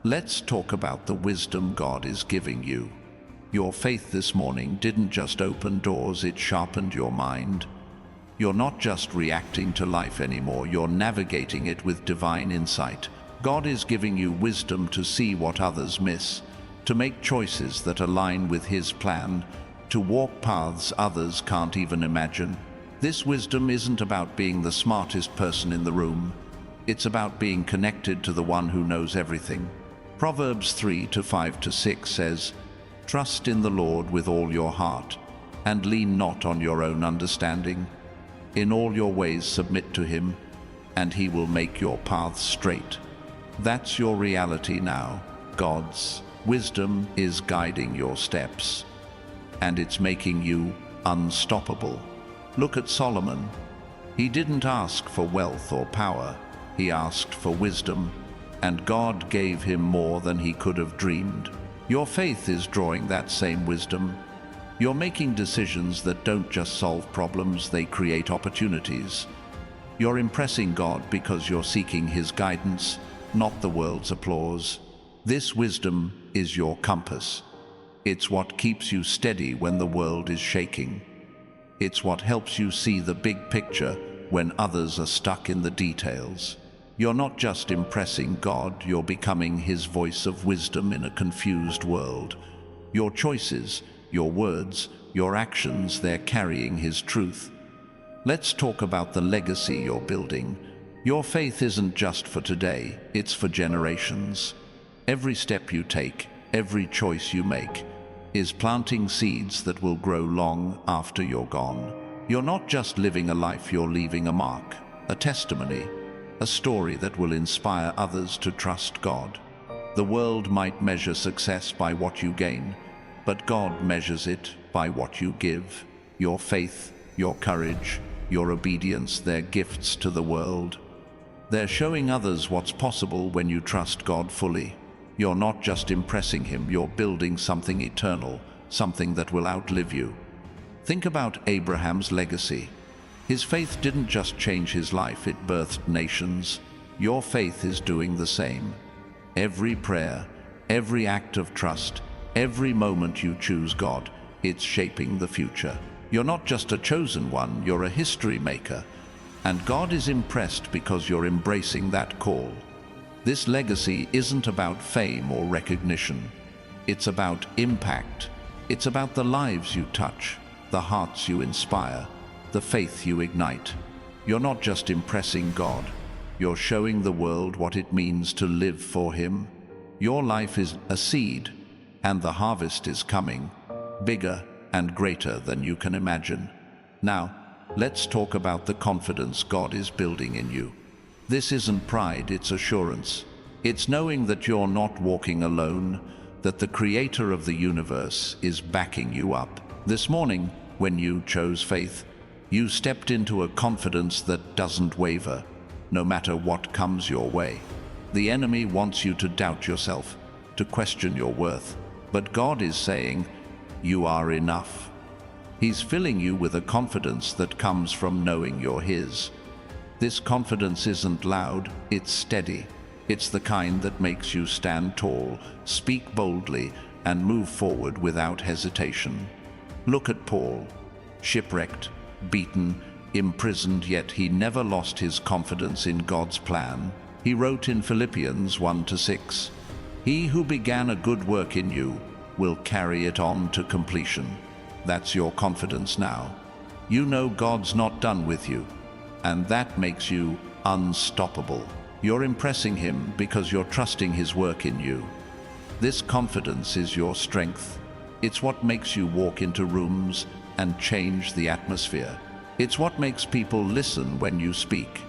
let's talk about the wisdom God is giving you. Your faith this morning didn't just open doors, it sharpened your mind. You're not just reacting to life anymore, you're navigating it with divine insight. God is giving you wisdom to see what others miss, to make choices that align with His plan, to walk paths others can't even imagine. This wisdom isn't about being the smartest person in the room. It's about being connected to the one who knows everything. Proverbs 3:5-6 says, "Trust in the Lord with all your heart, and lean not on your own understanding. In all your ways submit to Him, and He will make your paths straight." That's your reality now. God's wisdom is guiding your steps, and it's making you unstoppable. Look at Solomon. He didn't ask for wealth or power. He asked for wisdom, and God gave him more than he could have dreamed. Your faith is drawing that same wisdom. You're making decisions that don't just solve problems, they create opportunities. You're impressing God because you're seeking His guidance, not the world's applause. This wisdom is your compass. It's what keeps you steady when the world is shaking. It's what helps you see the big picture when others are stuck in the details. You're not just impressing God, you're becoming His voice of wisdom in a confused world. Your choices, your words, your actions, they're carrying His truth. Let's talk about the legacy you're building. Your faith isn't just for today, it's for generations. Every step you take, every choice you make, is planting seeds that will grow long after you're gone. You're not just living a life, you're leaving a mark, a testimony, a story that will inspire others to trust God. The world might measure success by what you gain, but God measures it by what you give. Your faith, your courage, your obedience, they're gifts to the world. They're showing others what's possible when you trust God fully. You're not just impressing Him, you're building something eternal, something that will outlive you. Think about Abraham's legacy. His faith didn't just change his life, it birthed nations. Your faith is doing the same. Every prayer, every act of trust, every moment you choose God, it's shaping the future. You're not just a chosen one, you're a history maker. And God is impressed because you're embracing that call. This legacy isn't about fame or recognition. It's about impact. It's about the lives you touch, the hearts you inspire, the faith you ignite. You're not just impressing God, you're showing the world what it means to live for Him. Your life is a seed, and the harvest is coming, bigger and greater than you can imagine. Now, let's talk about the confidence God is building in you. This isn't pride, it's assurance. It's knowing that you're not walking alone, that the Creator of the universe is backing you up. This morning, when you chose faith, you stepped into a confidence that doesn't waver, no matter what comes your way. The enemy wants you to doubt yourself, to question your worth. But God is saying, you are enough. He's filling you with a confidence that comes from knowing you're His. This confidence isn't loud, it's steady. It's the kind that makes you stand tall, speak boldly, and move forward without hesitation. Look at Paul, shipwrecked, beaten, imprisoned, yet he never lost his confidence in God's plan. He wrote in Philippians 1-6, "He who began a good work in you will carry it on to completion." That's your confidence now. You know God's not done with you, and that makes you unstoppable. You're impressing Him because you're trusting His work in you. This confidence is your strength. It's what makes you walk into rooms and change the atmosphere. It's what makes people listen when you speak,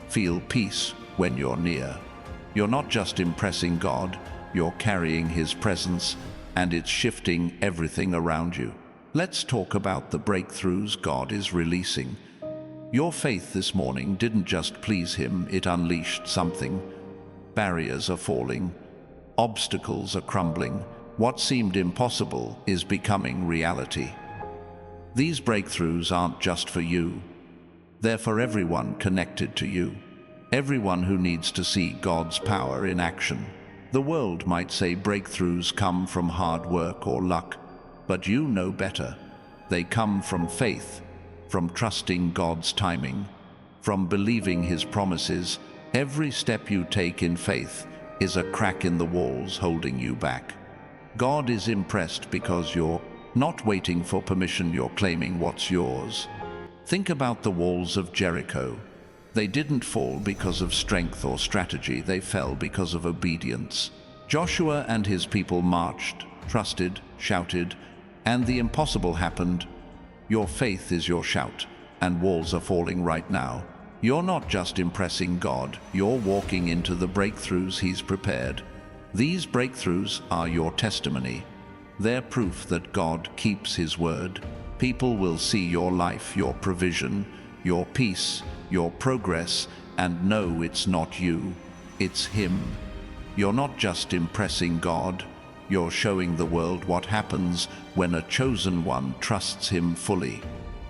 feel peace when you're near. You're not just impressing God, you're carrying His presence, and it's shifting everything around you. Let's talk about the breakthroughs God is releasing. Your faith this morning didn't just please Him, it unleashed something. Barriers are falling, obstacles are crumbling. What seemed impossible is becoming reality. These breakthroughs aren't just for you. They're for everyone connected to you. Everyone who needs to see God's power in action. The world might say breakthroughs come from hard work or luck, but you know better. They come from faith, from trusting God's timing, from believing His promises. Every step you take in faith is a crack in the walls holding you back. God is impressed because you're not waiting for permission, you're claiming what's yours. Think about the walls of Jericho. They didn't fall because of strength or strategy, they fell because of obedience. Joshua and his people marched, trusted, shouted, and the impossible happened. Your faith is your shout, and walls are falling right now. You're not just impressing God, you're walking into the breakthroughs He's prepared. These breakthroughs are your testimony. They're proof that God keeps His word. People will see your life, your provision, your peace, your progress, and know it's not you, it's Him. You're not just impressing God, you're showing the world what happens when a chosen one trusts Him fully.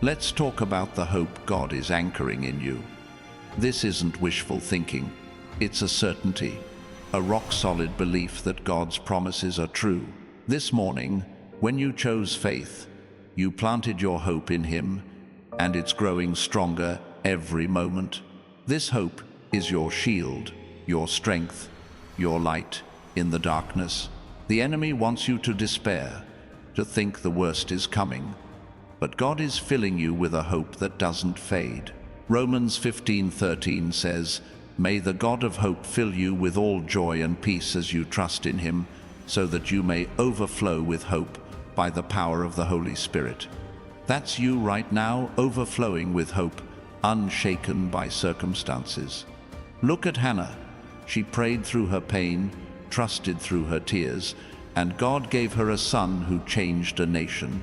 Let's talk about the hope God is anchoring in you. This isn't wishful thinking, it's a certainty, a rock-solid belief that God's promises are true. This morning, when you chose faith, you planted your hope in Him, and it's growing stronger every moment. This hope is your shield, your strength, your light in the darkness. The enemy wants you to despair, to think the worst is coming, but God is filling you with a hope that doesn't fade. Romans 15:13 says, "May the God of hope fill you with all joy and peace as you trust in Him, so that you may overflow with hope by the power of the Holy Spirit." That's you right now, overflowing with hope, unshaken by circumstances. Look at Hannah. She prayed through her pain, trusted through her tears, and God gave her a son who changed a nation.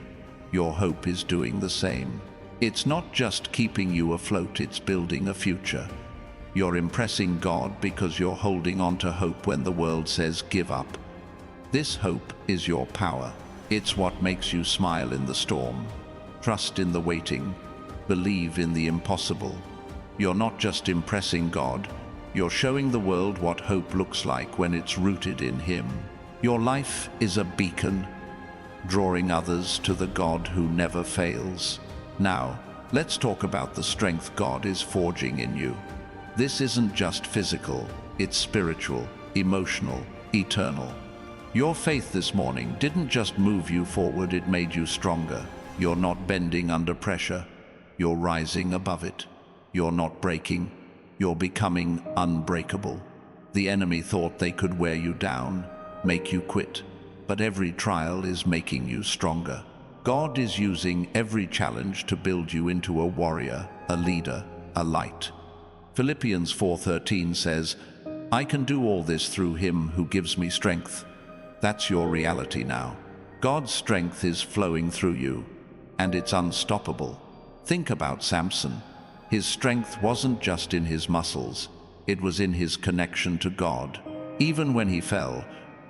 Your hope is doing the same. It's not just keeping you afloat, it's building a future. You're impressing God because you're holding on to hope when the world says give up. This hope is your power. It's what makes you smile in the storm, trust in the waiting, believe in the impossible. You're not just impressing God, you're showing the world what hope looks like when it's rooted in Him. Your life is a beacon, drawing others to the God who never fails. Now, let's talk about the strength God is forging in you. This isn't just physical, it's spiritual, emotional, eternal. Your faith this morning didn't just move you forward, it made you stronger. You're not bending under pressure, you're rising above it. You're not breaking, you're becoming unbreakable. The enemy thought they could wear you down, make you quit, but every trial is making you stronger. God is using every challenge to build you into a warrior, a leader, a light. Philippians 4:13 says, "I can do all this through Him who gives me strength." That's your reality now. God's strength is flowing through you, and it's unstoppable. Think about Samson. His strength wasn't just in his muscles, it was in his connection to God. Even when he fell,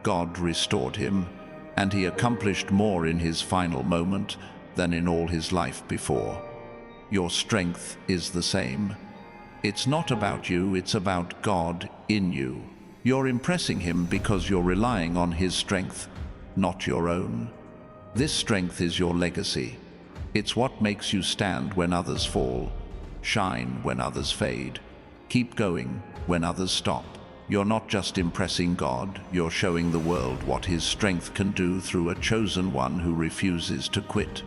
God restored him, and he accomplished more in his final moment than in all his life before. Your strength is the same. It's not about you, it's about God in you. You're impressing him because you're relying on his strength, not your own. This strength is your legacy. It's what makes you stand when others fall, shine when others fade, keep going when others stop. You're not just impressing God, you're showing the world what his strength can do through a chosen one who refuses to quit.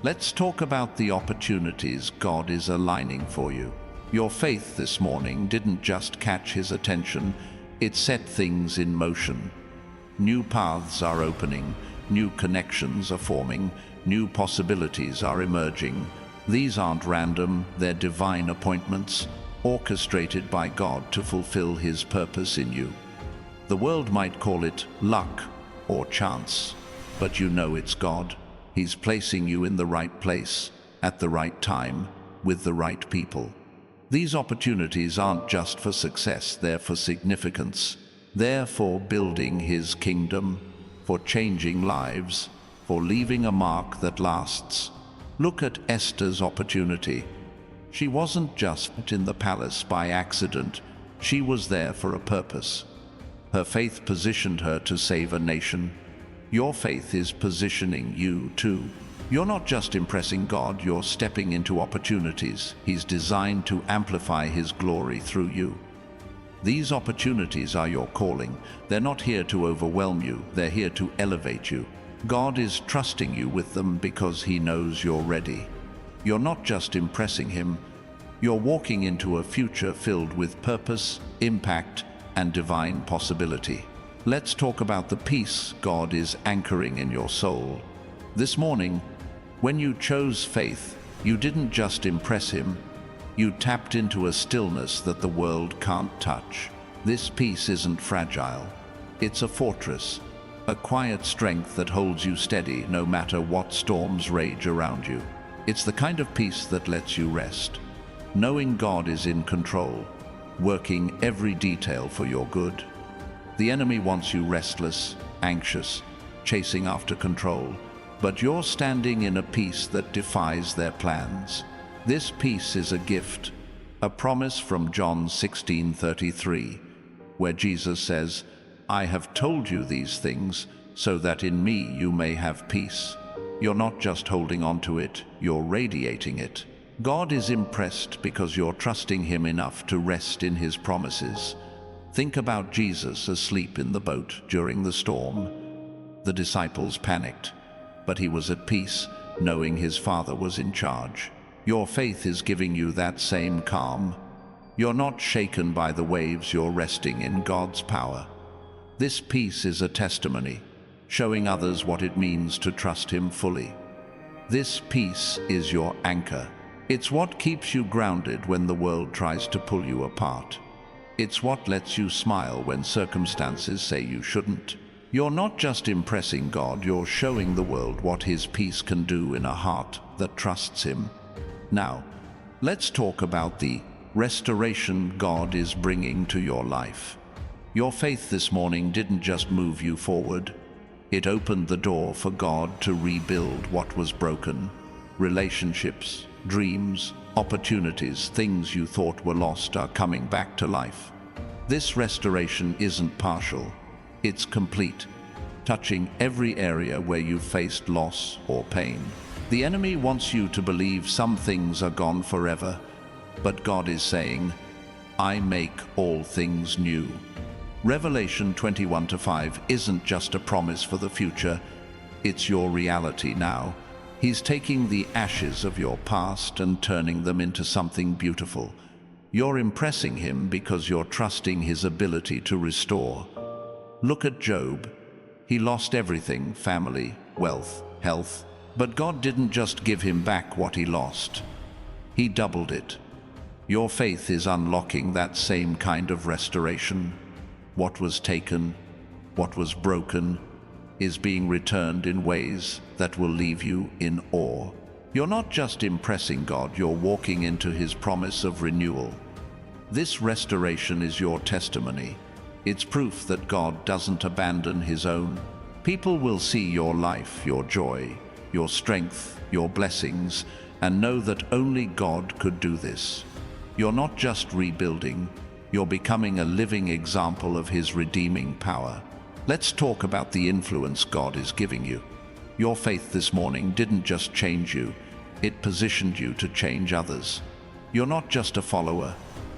Let's talk about the opportunities God is aligning for you. Your faith this morning didn't just catch his attention, it set things in motion. New paths are opening, new connections are forming, new possibilities are emerging. These aren't random, they're divine appointments, orchestrated by God to fulfill his purpose in you. The world might call it luck or chance, but you know it's God. He's placing you in the right place, at the right time, with the right people. These opportunities aren't just for success, they're for significance. They're for building his kingdom, for changing lives, for leaving a mark that lasts. Look at Esther's opportunity. She wasn't just in the palace by accident, she was there for a purpose. Her faith positioned her to save a nation. Your faith is positioning you too. You're not just impressing God, you're stepping into opportunities he's designed to amplify his glory through you. These opportunities are your calling. They're not here to overwhelm you, they're here to elevate you. God is trusting you with them because he knows you're ready. You're not just impressing him, you're walking into a future filled with purpose, impact, and divine possibility. Let's talk about the peace God is anchoring in your soul. This morning, when you chose faith, you didn't just impress him, you tapped into a stillness that the world can't touch. This peace isn't fragile, it's a fortress, a quiet strength that holds you steady no matter what storms rage around you. It's the kind of peace that lets you rest, knowing God is in control, working every detail for your good. The enemy wants you restless, anxious, chasing after control, but you're standing in a peace that defies their plans. This peace is a gift, a promise from John 16:33, where Jesus says, "I have told you these things so that in me you may have peace." You're not just holding on to it, you're radiating it. God is impressed because you're trusting him enough to rest in his promises. Think about Jesus asleep in the boat during the storm. The disciples panicked, but he was at peace, knowing his Father was in charge. Your faith is giving you that same calm. You're not shaken by the waves, you're resting in God's power. This peace is a testimony, showing others what it means to trust him fully. This peace is your anchor. It's what keeps you grounded when the world tries to pull you apart. It's what lets you smile when circumstances say you shouldn't. You're not just impressing God, you're showing the world what his peace can do in a heart that trusts him. Now, let's talk about the restoration God is bringing to your life. Your faith this morning didn't just move you forward, it opened the door for God to rebuild what was broken. Relationships, dreams, opportunities, things you thought were lost are coming back to life. This restoration isn't partial, it's complete, touching every area where you've faced loss or pain. The enemy wants you to believe some things are gone forever, but God is saying, "I make all things new." Revelation 21:5 isn't just a promise for the future, it's your reality now. He's taking the ashes of your past and turning them into something beautiful. You're impressing him because you're trusting his ability to restore. Look at Job. He lost everything, family, wealth, health, but God didn't just give him back what he lost. He doubled it. Your faith is unlocking that same kind of restoration. What was taken, what was broken, is being returned in ways that will leave you in awe. You're not just impressing God, you're walking into His promise of renewal. This restoration is your testimony. It's proof that God doesn't abandon His own. People will see your life, your joy, your strength, your blessings, and know that only God could do this. You're not just rebuilding, you're becoming a living example of His redeeming power. Let's talk about the influence God is giving you. Your faith this morning didn't just change you, it positioned you to change others. You're not just a follower,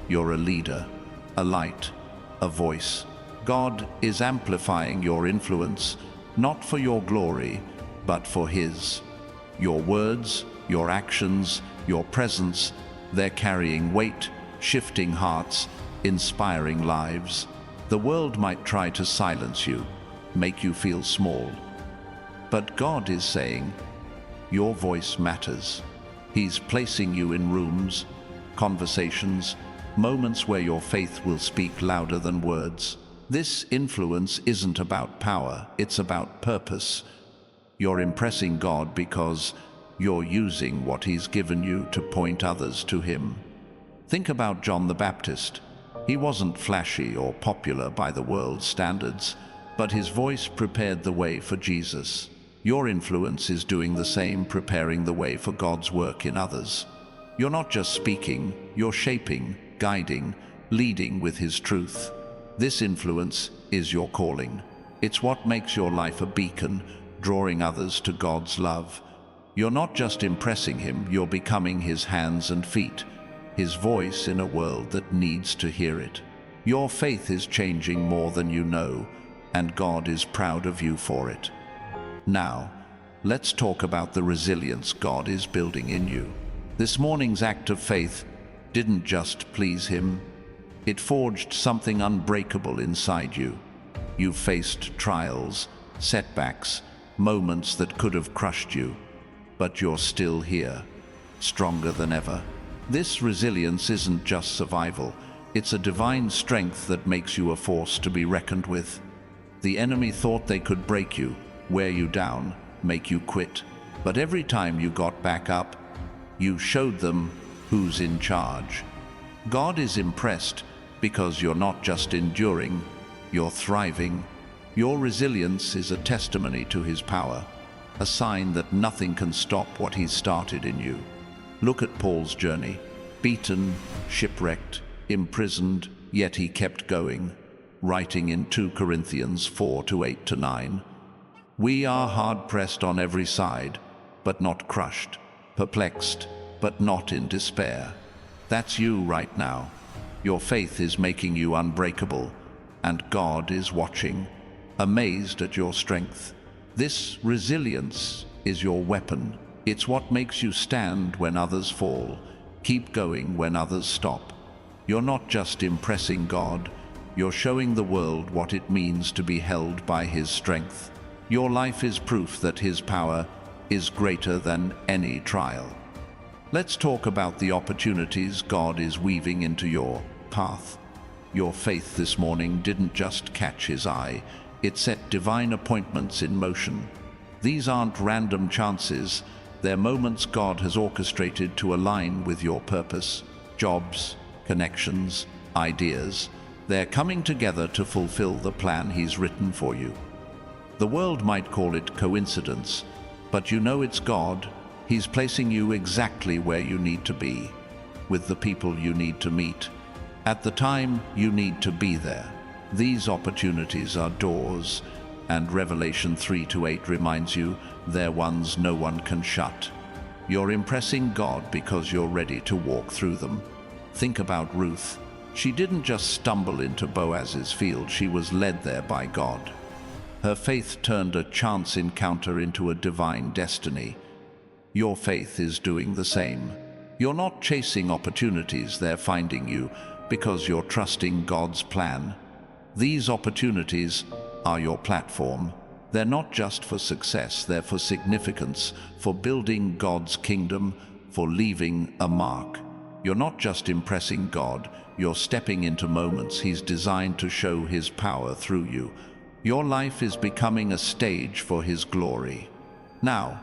you're a leader, a light, a voice. God is amplifying your influence, not for your glory, but for His. Your words, your actions, your presence, they're carrying weight, shifting hearts, inspiring lives. The world might try to silence you, make you feel small. But God is saying, your voice matters. He's placing you in rooms, conversations, moments where your faith will speak louder than words. This influence isn't about power, it's about purpose. You're impressing God because you're using what He's given you to point others to Him. Think about John the Baptist. He wasn't flashy or popular by the world's standards, but his voice prepared the way for Jesus. Your influence is doing the same, preparing the way for God's work in others. You're not just speaking, you're shaping, guiding, leading with His truth. This influence is your calling. It's what makes your life a beacon, drawing others to God's love. You're not just impressing Him, you're becoming His hands and feet, His voice in a world that needs to hear it. Your faith is changing more than you know, and God is proud of you for it. Now, let's talk about the resilience God is building in you. This morning's act of faith didn't just please Him, it forged something unbreakable inside you. You've faced trials, setbacks, moments that could have crushed you, but you're still here, stronger than ever. This resilience isn't just survival, it's a divine strength that makes you a force to be reckoned with. The enemy thought they could break you, wear you down, make you quit. But every time you got back up, you showed them who's in charge. God is impressed because you're not just enduring, you're thriving. Your resilience is a testimony to His power, a sign that nothing can stop what He's started in you. Look at Paul's journey. Beaten, shipwrecked, imprisoned, yet he kept going, writing in 2 Corinthians 4:8-9. We are hard-pressed on every side, but not crushed, perplexed, but not in despair. That's you right now. Your faith is making you unbreakable, and God is watching, amazed at your strength. This resilience is your weapon. It's what makes you stand when others fall, keep going when others stop. You're not just impressing God, you're showing the world what it means to be held by His strength. Your life is proof that His power is greater than any trial. Let's talk about the opportunities God is weaving into your path. Your faith this morning didn't just catch His eye, it set divine appointments in motion. These aren't random chances, they're moments God has orchestrated to align with your purpose. Jobs, connections, ideas, they're coming together to fulfill the plan He's written for you. The world might call it coincidence, but you know it's God. He's placing you exactly where you need to be, with the people you need to meet, at the time you need to be there. These opportunities are doors, and Revelation 3:8 reminds you they're ones no one can shut. You're impressing God because you're ready to walk through them. Think about Ruth. She didn't just stumble into Boaz's field, she was led there by God. Her faith turned a chance encounter into a divine destiny. Your faith is doing the same. You're not chasing opportunities, they're finding you because you're trusting God's plan. These opportunities are your platform. They're not just for success, they're for significance, for building God's kingdom, for leaving a mark. You're not just impressing God, you're stepping into moments He's designed to show His power through you. Your life is becoming a stage for His glory. Now,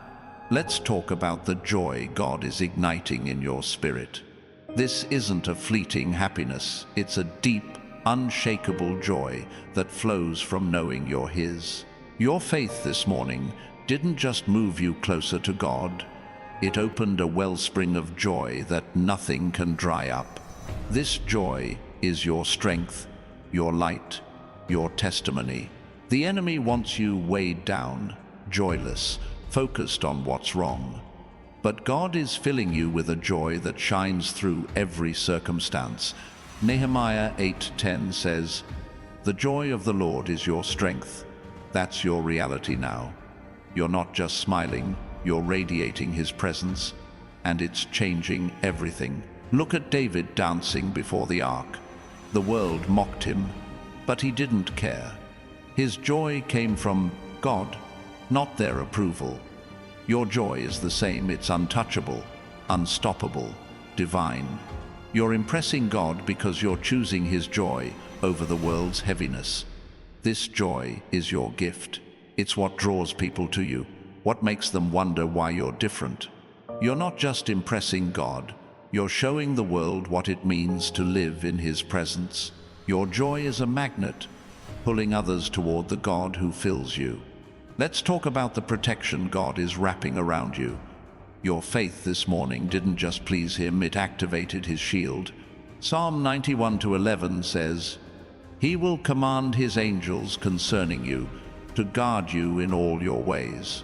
let's talk about the joy God is igniting in your spirit. This isn't a fleeting happiness, it's a deep, unshakable joy that flows from knowing you're His. Your faith this morning didn't just move you closer to God, it opened a wellspring of joy that nothing can dry up. This joy is your strength, your light, your testimony. The enemy wants you weighed down, joyless, focused on what's wrong. But God is filling you with a joy that shines through every circumstance. Nehemiah 8:10 says, "The joy of the Lord is your strength." That's your reality now. You're not just smiling, you're radiating His presence, and it's changing everything. Look at David dancing before the ark. The world mocked him, but he didn't care. His joy came from God, not their approval. Your joy is the same. It's untouchable, unstoppable, divine. You're impressing God because you're choosing His joy over the world's heaviness. This joy is your gift. It's what draws people to you, what makes them wonder why you're different. You're not just impressing God, you're showing the world what it means to live in His presence. Your joy is a magnet, pulling others toward the God who fills you. Let's talk about the protection God is wrapping around you. Your faith this morning didn't just please Him, it activated His shield. Psalm 91:11 says, "He will command His angels concerning you to guard you in all your ways."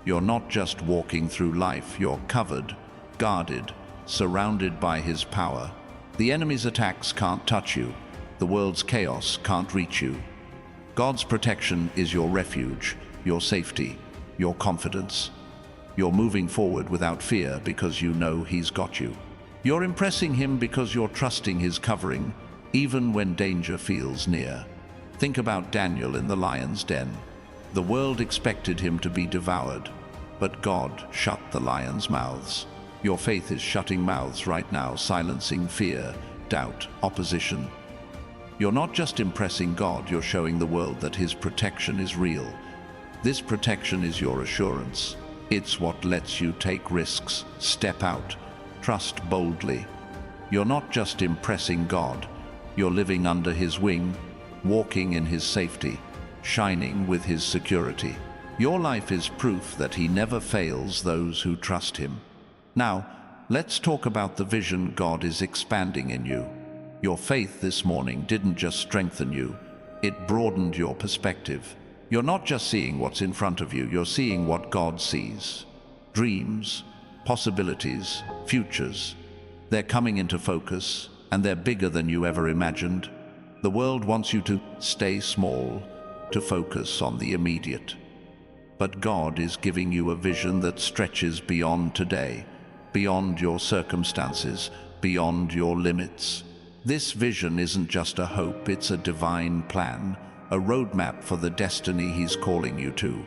You're not just walking through life, you're covered, guarded, surrounded by His power. The enemy's attacks can't touch you. The world's chaos can't reach you. God's protection is your refuge, your safety, your confidence. You're moving forward without fear because you know He's got you. You're impressing Him because you're trusting His covering, even when danger feels near. Think about Daniel in the lion's den. The world expected him to be devoured, but God shut the lions' mouths. Your faith is shutting mouths right now, silencing fear, doubt, opposition. You're not just impressing God, you're showing the world that His protection is real. This protection is your assurance. It's what lets you take risks, step out, trust boldly. You're not just impressing God, you're living under His wing, walking in His safety, shining with His security. Your life is proof that He never fails those who trust Him. Now, let's talk about the vision God is expanding in you. Your faith this morning didn't just strengthen you, it broadened your perspective. You're not just seeing what's in front of you, you're seeing what God sees. Dreams, possibilities, futures. They're coming into focus, and they're bigger than you ever imagined. The world wants you to stay small, to focus on the immediate. But God is giving you a vision that stretches beyond today, beyond your circumstances, beyond your limits. This vision isn't just a hope, it's a divine plan, a roadmap for the destiny He's calling you to.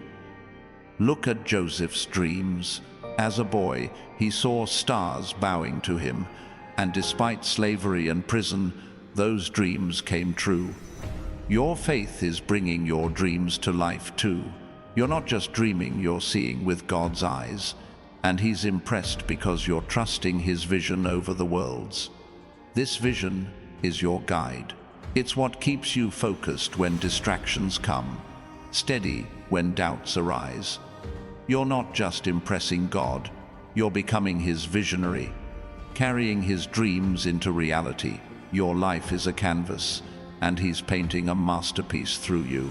Look at Joseph's dreams. As a boy, he saw stars bowing to him, and despite slavery and prison, those dreams came true. Your faith is bringing your dreams to life too. You're not just dreaming, you're seeing with God's eyes, and He's impressed because you're trusting His vision over the world's. This vision is your guide. It's what keeps you focused when distractions come, steady when doubts arise. You're not just impressing God, you're becoming His visionary, carrying His dreams into reality. Your life is a canvas, and He's painting a masterpiece through you.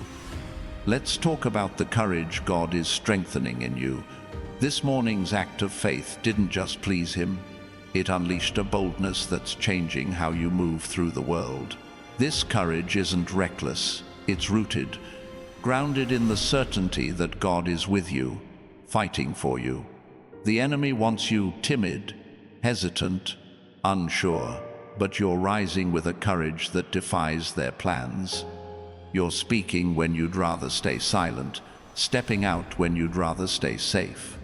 Let's talk about the courage God is strengthening in you. This morning's act of faith didn't just please Him, it unleashed a boldness that's changing how you move through the world. This courage isn't reckless, it's rooted, grounded in the certainty that God is with you, fighting for you. The enemy wants you timid, hesitant, unsure, but you're rising with a courage that defies their plans. You're speaking when you'd rather stay silent, stepping out when you'd rather stay safe.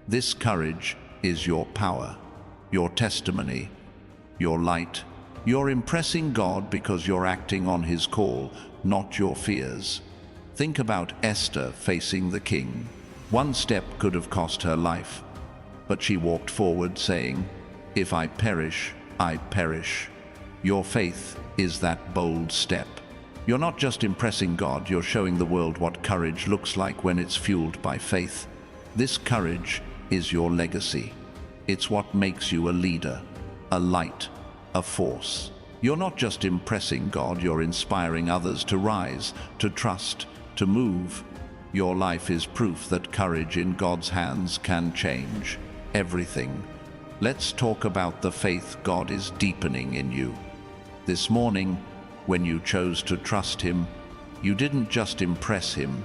This courage is your power, your testimony, your light. You're impressing God because you're acting on His call, not your fears. Think about Esther facing the king. One step could have cost her life, but she walked forward saying, "If I perish, I perish." Your faith is that bold step. You're not just impressing God, you're showing the world what courage looks like when it's fueled by faith. This courage is your legacy. It's what makes you a leader, a light, a force. You're not just impressing God, you're inspiring others to rise, to trust, to move. Your life is proof that courage in God's hands can change everything. Let's talk about the faith God is deepening in you. This morning, when you chose to trust Him, you didn't just impress Him,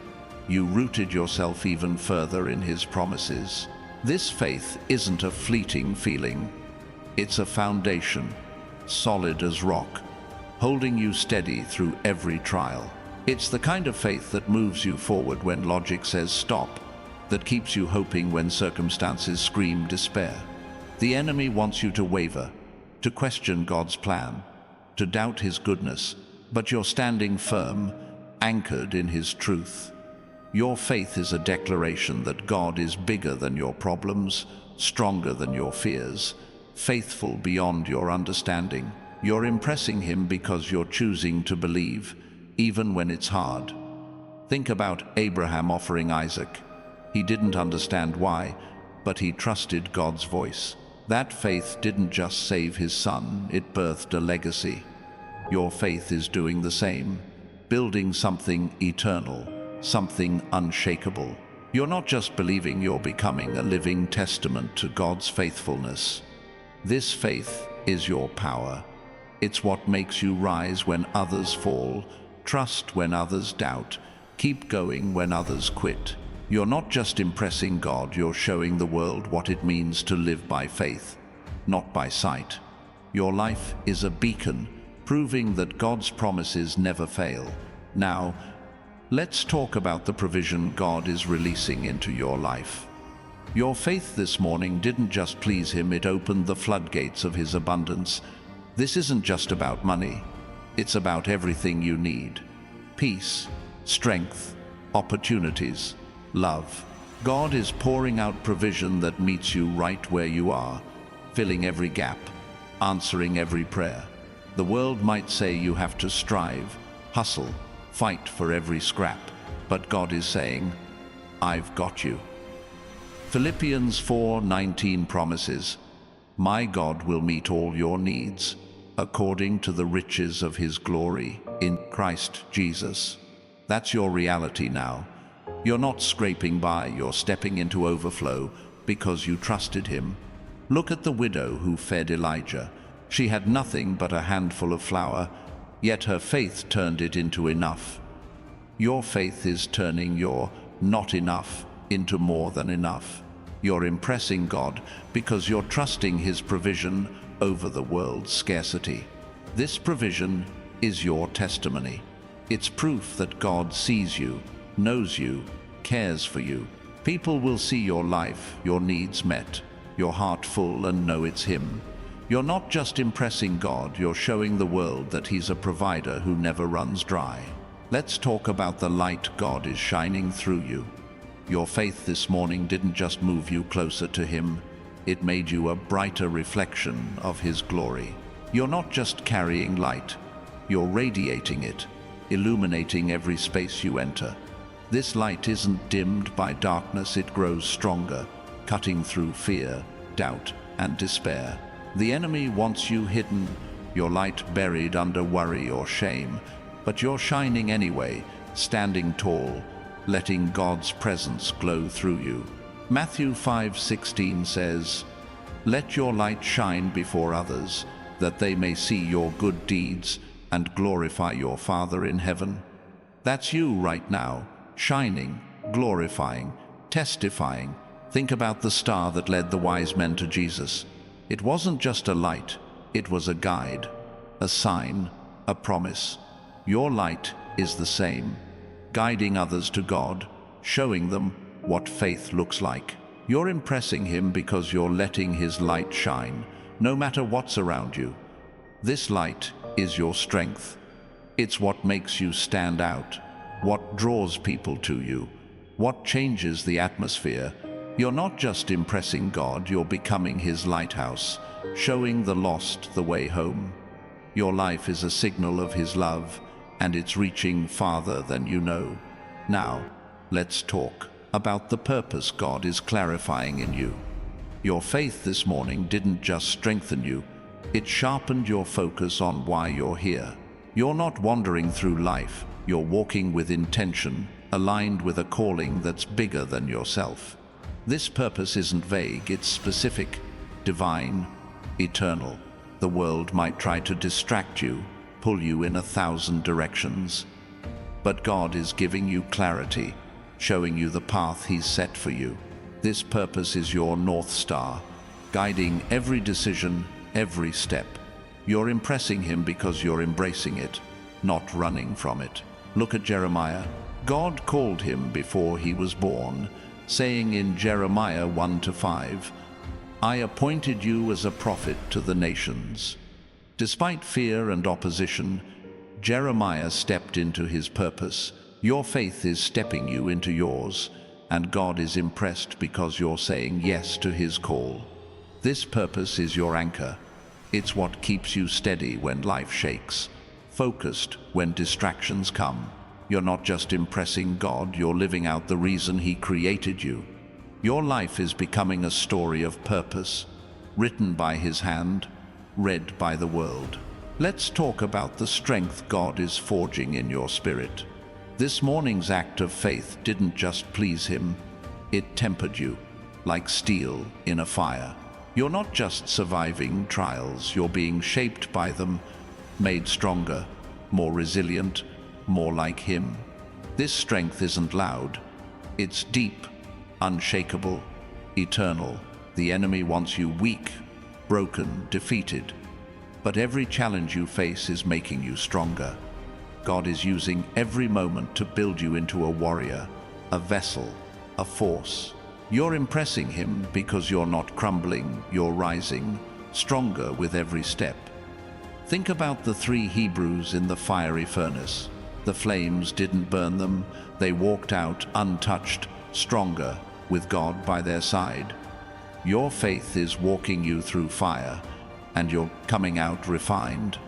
you rooted yourself even further in His promises. This faith isn't a fleeting feeling. It's a foundation, solid as rock, holding you steady through every trial. It's the kind of faith that moves you forward when logic says stop, that keeps you hoping when circumstances scream despair. The enemy wants you to waver, to question God's plan, to doubt His goodness, but you're standing firm, anchored in His truth. Your faith is a declaration that God is bigger than your problems, stronger than your fears, faithful beyond your understanding. You're impressing Him because you're choosing to believe, even when it's hard. Think about Abraham offering Isaac. He didn't understand why, but he trusted God's voice. That faith didn't just save his son, it birthed a legacy. Your faith is doing the same, building something eternal, something unshakable. You're not just believing, you're becoming a living testament to God's faithfulness. This faith is your power. It's what makes you rise when others fall, trust when others doubt, keep going when others quit. You're not just impressing God, you're showing the world what it means to live by faith, not by sight. Your life is a beacon, proving that God's promises never fail. Now, let's talk about the provision God is releasing into your life. Your faith this morning didn't just please Him, it opened the floodgates of His abundance. This isn't just about money, it's about everything you need. Peace, strength, opportunities, love. God is pouring out provision that meets you right where you are, filling every gap, answering every prayer. The world might say you have to strive, hustle, fight for every scrap, but God is saying, "I've got you." Philippians 4:19 promises, "My God will meet all your needs, according to the riches of His glory in Christ Jesus." That's your reality now. You're not scraping by, you're stepping into overflow because you trusted Him. Look at the widow who fed Elijah. She had nothing but a handful of flour, yet her faith turned it into enough. Your faith is turning your not enough into more than enough. You're impressing God because you're trusting His provision over the world's scarcity. This provision is your testimony. It's proof that God sees you, knows you, cares for you. People will see your life, your needs met, your heart full, and know it's Him. You're not just impressing God, you're showing the world that He's a provider who never runs dry. Let's talk about the light God is shining through you. Your faith this morning didn't just move you closer to Him, it made you a brighter reflection of His glory. You're not just carrying light, you're radiating it, illuminating every space you enter. This light isn't dimmed by darkness, it grows stronger, cutting through fear, doubt, and despair. The enemy wants you hidden, your light buried under worry or shame, but you're shining anyway, standing tall, letting God's presence glow through you. Matthew 5:16 says, "Let your light shine before others, that they may see your good deeds and glorify your Father in heaven." That's you right now, shining, glorifying, testifying. Think about the star that led the wise men to Jesus. It wasn't just a light, it was a guide, a sign, a promise. Your light is the same, guiding others to God, showing them what faith looks like. You're impressing Him because you're letting His light shine, no matter what's around you. This light is your strength. It's what makes you stand out. what draws people to you, what changes the atmosphere. You're not just impressing God, you're becoming his lighthouse, showing the lost the way home. Your life is a signal of his love, and it's reaching farther than you know. Now, let's talk about the purpose God is clarifying in you. Your faith this morning didn't just strengthen you, it sharpened your focus on why you're here. You're not wandering through life, you're walking with intention, aligned with a calling that's bigger than yourself. This purpose isn't vague, it's specific, divine, eternal. The world might try to distract you, pull you in 1,000 directions. But God is giving you clarity, showing you the path he's set for you. This purpose is your North Star, guiding every decision, every step. You're impressing him because you're embracing it, not running from it. Look at Jeremiah. God called him before he was born, saying in Jeremiah 1-5, "I appointed you as a prophet to the nations." Despite fear and opposition, Jeremiah stepped into his purpose. Your faith is stepping you into yours, and God is impressed because you're saying yes to his call. This purpose is your anchor. It's what keeps you steady when life shakes, focused when distractions come. You're not just impressing God, you're living out the reason he created you. Your life is becoming a story of purpose, written by his hand, read by the world. Let's talk about the strength God is forging in your spirit. This morning's act of faith didn't just please him, it tempered you, like steel in a fire. You're not just surviving trials, you're being shaped by them, made stronger, more resilient, more like him. This strength isn't loud, it's deep, unshakable, eternal. The enemy wants you weak, broken, defeated. But every challenge you face is making you stronger. God is using every moment to build you into a warrior, a vessel, a force. You're impressing him because you're not crumbling, you're rising, stronger with every step. Think about the 3 Hebrews in the fiery furnace. The flames didn't burn them, they walked out untouched, stronger, with God by their side. Your faith is walking you through fire, and you're coming out refined.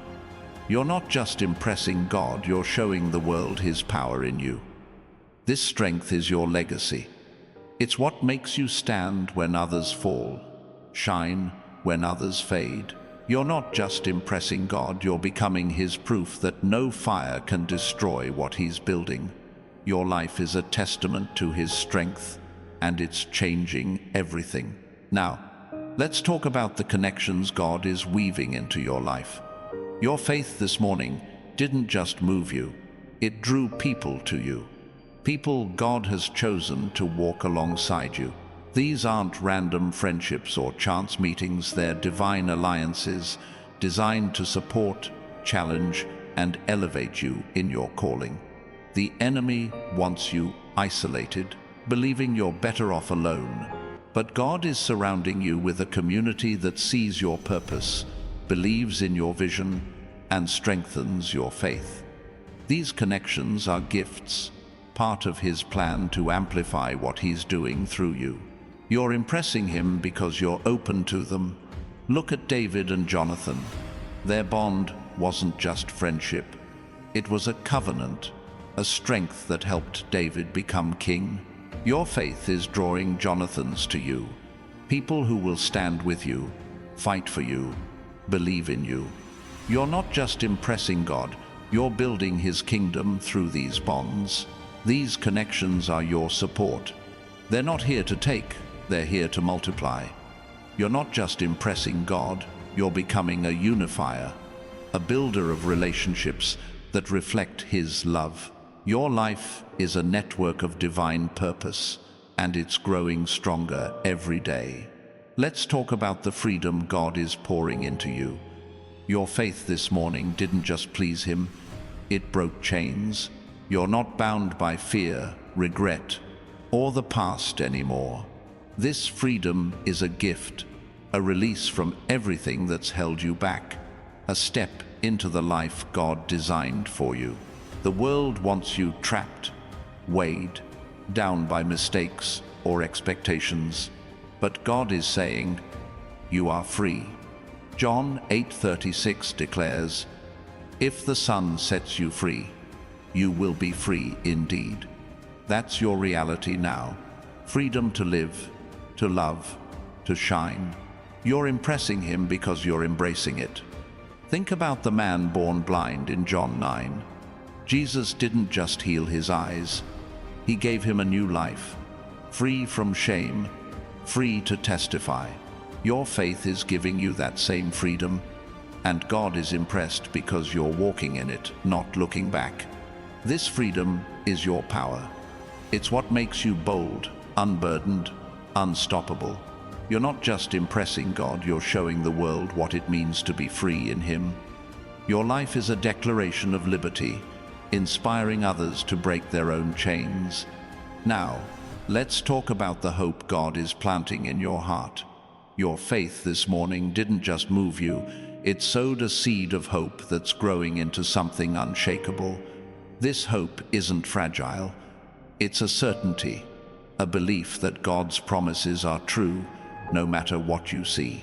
You're not just impressing God, you're showing the world his power in you. This strength is your legacy. It's what makes you stand when others fall, shine when others fade. You're not just impressing God, you're becoming his proof that no fire can destroy what he's building. Your life is a testament to his strength, and it's changing everything. Now, let's talk about the connections God is weaving into your life. Your faith this morning didn't just move you, it drew people to you. People God has chosen to walk alongside you. These aren't random friendships or chance meetings, they're divine alliances designed to support, challenge, and elevate you in your calling. The enemy wants you isolated, believing you're better off alone. But God is surrounding you with a community that sees your purpose, believes in your vision, and strengthens your faith. These connections are gifts, part of his plan to amplify what he's doing through you. You're impressing him because you're open to them. Look at David and Jonathan. Their bond wasn't just friendship. It was a covenant, a strength that helped David become king. Your faith is drawing Jonathans to you, people who will stand with you, fight for you, believe in you. You're not just impressing God, you're building his kingdom through these bonds. These connections are your support. They're not here to take, they're here to multiply. You're not just impressing God, you're becoming a unifier, a builder of relationships that reflect his love. Your life is a network of divine purpose, and it's growing stronger every day. Let's talk about the freedom God is pouring into you. Your faith this morning didn't just please him, it broke chains. You're not bound by fear, regret, or the past anymore. This freedom is a gift, a release from everything that's held you back, a step into the life God designed for you. The world wants you trapped, weighed down by mistakes or expectations. But God is saying, you are free. John 8:36 declares, if the Son sets you free, you will be free indeed. That's your reality now. Freedom to live, to love, to shine. You're impressing him because you're embracing it. Think about the man born blind in John 9. Jesus didn't just heal his eyes. He gave him a new life, free from shame, free to testify. Your faith is giving you that same freedom, and God is impressed because you're walking in it, not looking back. This freedom is your power. It's what makes you bold, unburdened, unstoppable. You're not just impressing God, you're showing the world what it means to be free in Him. Your life is a declaration of liberty, inspiring others to break their own chains. Now, let's talk about the hope God is planting in your heart. Your faith this morning didn't just move you, it sowed a seed of hope that's growing into something unshakable. This hope isn't fragile, it's a certainty, a belief that God's promises are true, no matter what you see.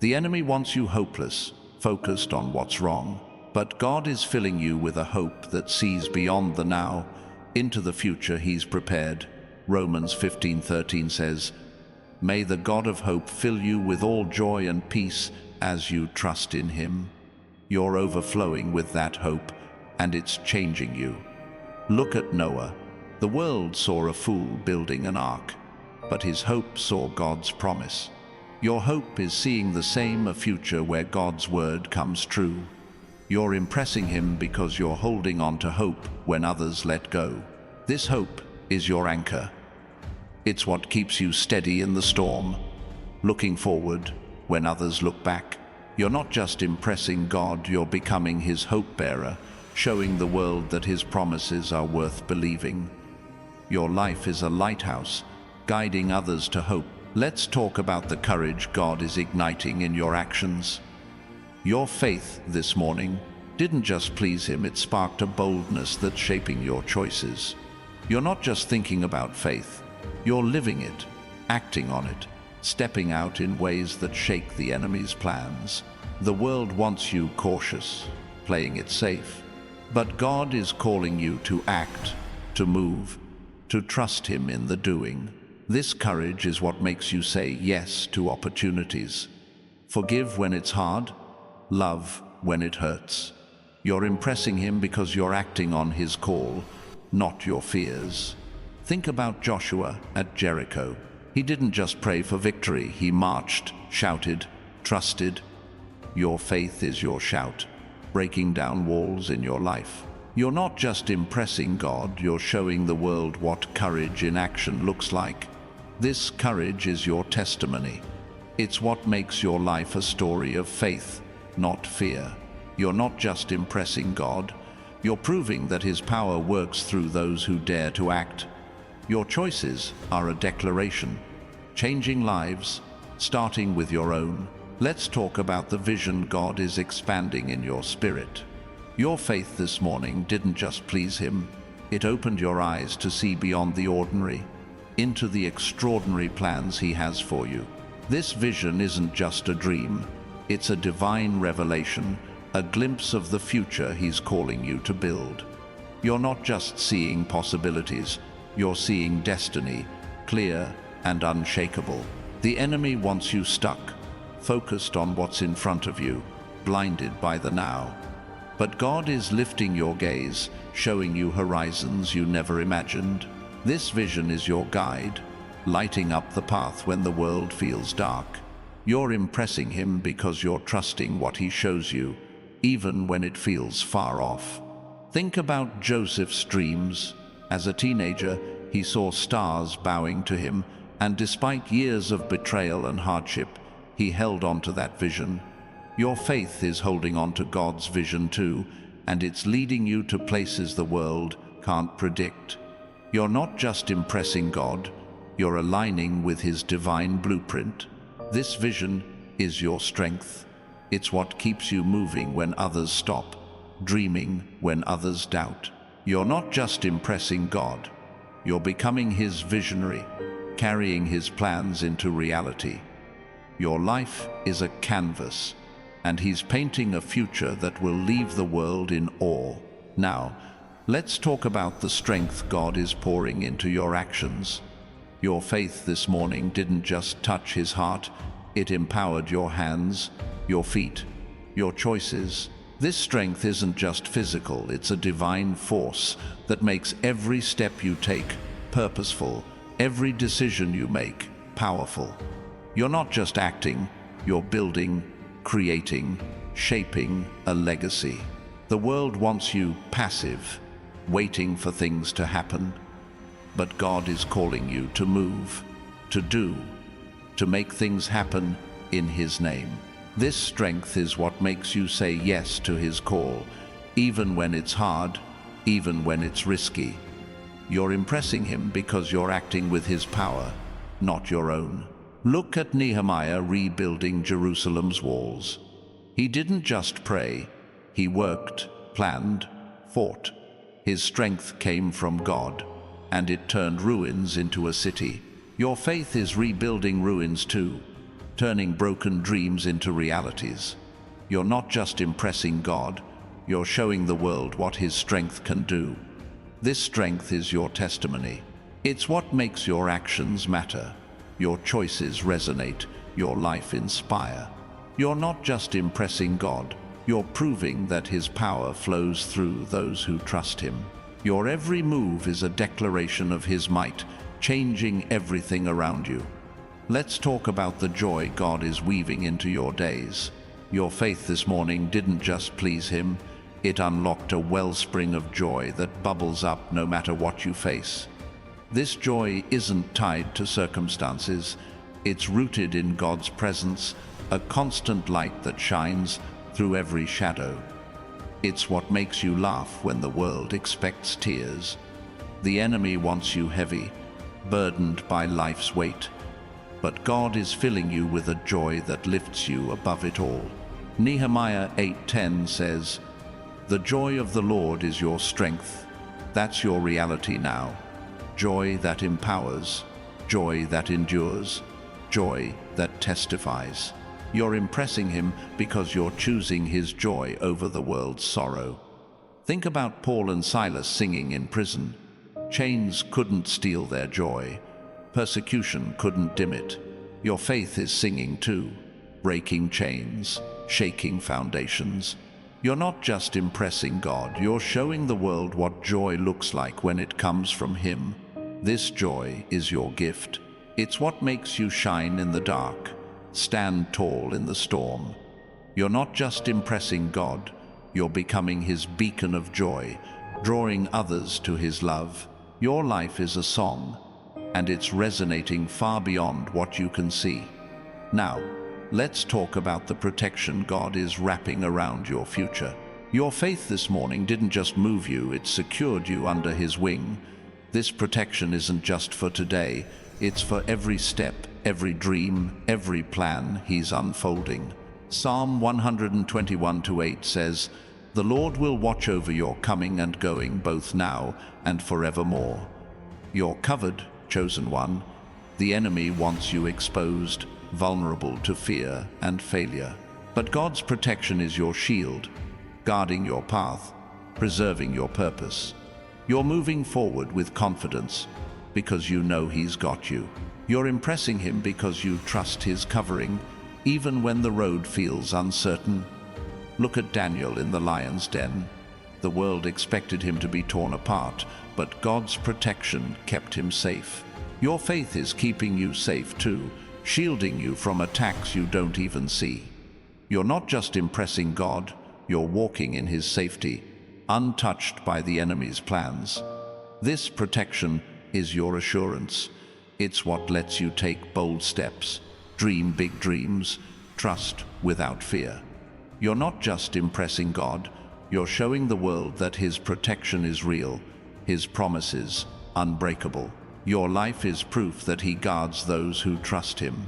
The enemy wants you hopeless, focused on what's wrong, but God is filling you with a hope that sees beyond the now, into the future He's prepared. Romans 15:13 says, may the God of hope fill you with all joy and peace as you trust in Him. You're overflowing with that hope, and it's changing you. Look at Noah. The world saw a fool building an ark, but his hope saw God's promise. Your hope is seeing the same, a future where God's word comes true. You're impressing Him because you're holding on to hope when others let go. This hope is your anchor. It's what keeps you steady in the storm, looking forward when others look back. You're not just impressing God, you're becoming His hope bearer, showing the world that His promises are worth believing. Your life is a lighthouse, guiding others to hope. Let's talk about the courage God is igniting in your actions. Your faith this morning didn't just please Him, it sparked a boldness that's shaping your choices. You're not just thinking about faith, you're living it, acting on it, stepping out in ways that shake the enemy's plans. The world wants you cautious, playing it safe. But God is calling you to act, to move, to trust Him in the doing. This courage is what makes you say yes to opportunities. Forgive when it's hard, love when it hurts. You're impressing Him because you're acting on His call, not your fears. Think about Joshua at Jericho. He didn't just pray for victory, he marched, shouted, trusted. Your faith is your shout, breaking down walls in your life. You're not just impressing God, you're showing the world what courage in action looks like. This courage is your testimony. It's what makes your life a story of faith, not fear. You're not just impressing God, you're proving that His power works through those who dare to act. Your choices are a declaration, changing lives, starting with your own. Let's talk about the vision God is expanding in your spirit. Your faith this morning didn't just please Him, it opened your eyes to see beyond the ordinary, into the extraordinary plans He has for you. This vision isn't just a dream, it's a divine revelation, a glimpse of the future He's calling you to build. You're not just seeing possibilities, you're seeing destiny, clear and unshakable. The enemy wants you stuck, focused on what's in front of you, blinded by the now. But God is lifting your gaze, showing you horizons you never imagined. This vision is your guide, lighting up the path when the world feels dark. You're impressing Him because you're trusting what He shows you, even when it feels far off. Think about Joseph's dreams. As a teenager, he saw stars bowing to him, and despite years of betrayal and hardship, he held on to that vision. Your faith is holding on to God's vision too, and it's leading you to places the world can't predict. You're not just impressing God, you're aligning with His divine blueprint. This vision is your strength. It's what keeps you moving when others stop, dreaming when others doubt. You're not just impressing God, you're becoming His visionary, carrying His plans into reality. Your life is a canvas, and He's painting a future that will leave the world in awe. Now, let's talk about the strength God is pouring into your actions. Your faith this morning didn't just touch His heart, it empowered your hands, your feet, your choices. This strength isn't just physical, it's a divine force that makes every step you take purposeful, every decision you make powerful. You're not just acting, you're building, creating, shaping a legacy. The world wants you passive, waiting for things to happen. But God is calling you to move, to do, to make things happen in His name. This strength is what makes you say yes to His call, even when it's hard, even when it's risky. You're impressing Him because you're acting with His power, not your own. Look at Nehemiah rebuilding Jerusalem's walls. He didn't just pray, he worked, planned, fought. His strength came from God, and it turned ruins into a city. Your faith is rebuilding ruins too, turning broken dreams into realities. You're not just impressing God, you're showing the world what His strength can do. This strength is your testimony. It's what makes your actions matter, your choices resonate, your life inspire. You're not just impressing God, you're proving that His power flows through those who trust Him. Your every move is a declaration of His might, changing everything around you. Let's talk about the joy God is weaving into your days. Your faith this morning didn't just please Him, it unlocked a wellspring of joy that bubbles up no matter what you face. This joy isn't tied to circumstances, it's rooted in God's presence, a constant light that shines through every shadow. It's what makes you laugh when the world expects tears. The enemy wants you heavy, burdened by life's weight. But God is filling you with a joy that lifts you above it all. Nehemiah 8:10 says, "The joy of the Lord is your strength." That's your reality now. Joy that empowers, joy that endures, joy that testifies. You're impressing Him because you're choosing His joy over the world's sorrow. Think about Paul and Silas singing in prison. Chains couldn't steal their joy. Persecution couldn't dim it. Your faith is singing too, breaking chains, shaking foundations. You're not just impressing God, you're showing the world what joy looks like when it comes from Him. This joy is your gift. It's what makes you shine in the dark, stand tall in the storm. You're not just impressing God, you're becoming His beacon of joy, drawing others to His love. Your life is a song, and it's resonating far beyond what you can see. Now, let's talk about the protection God is wrapping around your future. Your faith this morning didn't just move you, it secured you under His wing. This protection isn't just for today, it's for every step, every dream, every plan He's unfolding. Psalm 121:8 says, "The Lord will watch over your coming and going, both now and forevermore." You're covered, chosen one. The enemy wants you exposed, vulnerable to fear and failure. But God's protection is your shield, guarding your path, preserving your purpose. You're moving forward with confidence because you know He's got you. You're impressing Him because you trust His covering, even when the road feels uncertain. Look at Daniel in the lion's den. The world expected him to be torn apart, but God's protection kept him safe. Your faith is keeping you safe too, shielding you from attacks you don't even see. You're not just impressing God, you're walking in His safety, untouched by the enemy's plans. This protection is your assurance. It's what lets you take bold steps, dream big dreams, trust without fear. You're not just impressing God, you're showing the world that His protection is real, His promises unbreakable. Your life is proof that He guards those who trust Him.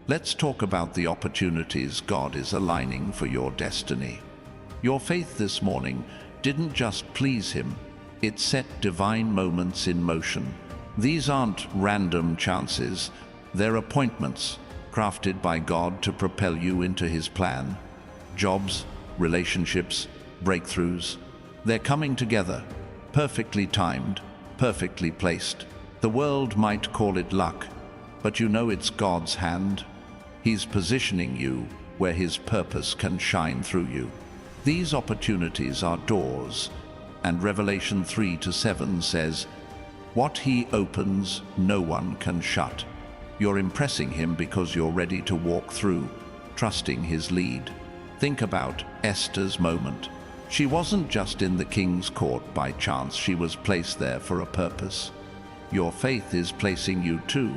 Let's talk about the opportunities God is aligning for your destiny. Your faith this morning didn't just please Him, It set divine moments in motion. These aren't random chances, they're appointments crafted by God to propel you into His plan. Jobs, relationships, breakthroughs, they're coming together, perfectly timed, perfectly placed. The world might call it luck, but you know it's God's hand. He's positioning you where His purpose can shine through you. These opportunities are doors, and Revelation 3-7 says, "What He opens, no one can shut." You're impressing Him because you're ready to walk through, trusting His lead. Think about Esther's moment. She wasn't just in the king's court by chance, she was placed there for a purpose. Your faith is placing you too,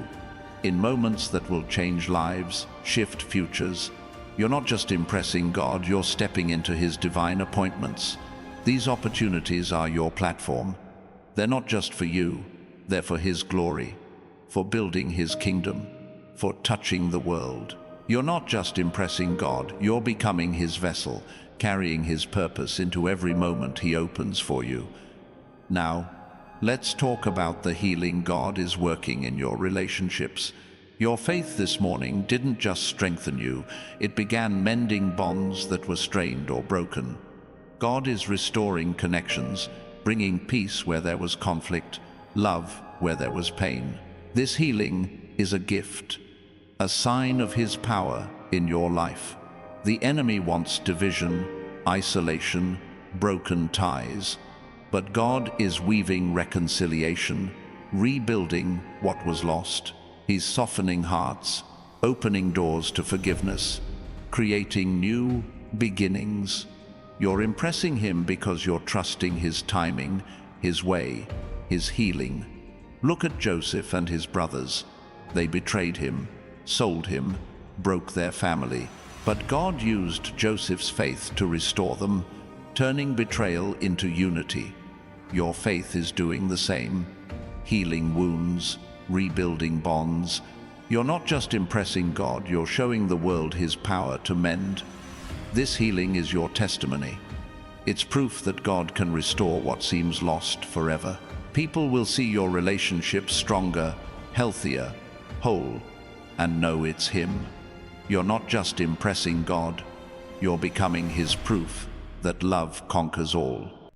in moments that will change lives, shift futures. You're not just impressing God, you're stepping into His divine appointments. These opportunities are your platform. They're not just for you, they're for His glory, for building His kingdom, for touching the world. You're not just impressing God, you're becoming His vessel, carrying His purpose into every moment He opens for you. Now, let's talk about the healing God is working in your relationships. Your faith this morning didn't just strengthen you, it began mending bonds that were strained or broken. God is restoring connections, bringing peace where there was conflict, love where there was pain. This healing is a gift, a sign of His power in your life. The enemy wants division, isolation, broken ties, but God is weaving reconciliation, rebuilding what was lost. He's softening hearts, opening doors to forgiveness, creating new beginnings. You're impressing Him because you're trusting His timing, His way, His healing. Look at Joseph and his brothers. They betrayed him, sold him, broke their family. But God used Joseph's faith to restore them, turning betrayal into unity. Your faith is doing the same, healing wounds, rebuilding bonds. You're not just impressing God, you're showing the world His power to mend. This healing is your testimony. It's proof that God can restore what seems lost forever. People will see your relationships stronger, healthier, whole, and know it's Him. You're not just impressing God, you're becoming His proof that love conquers all.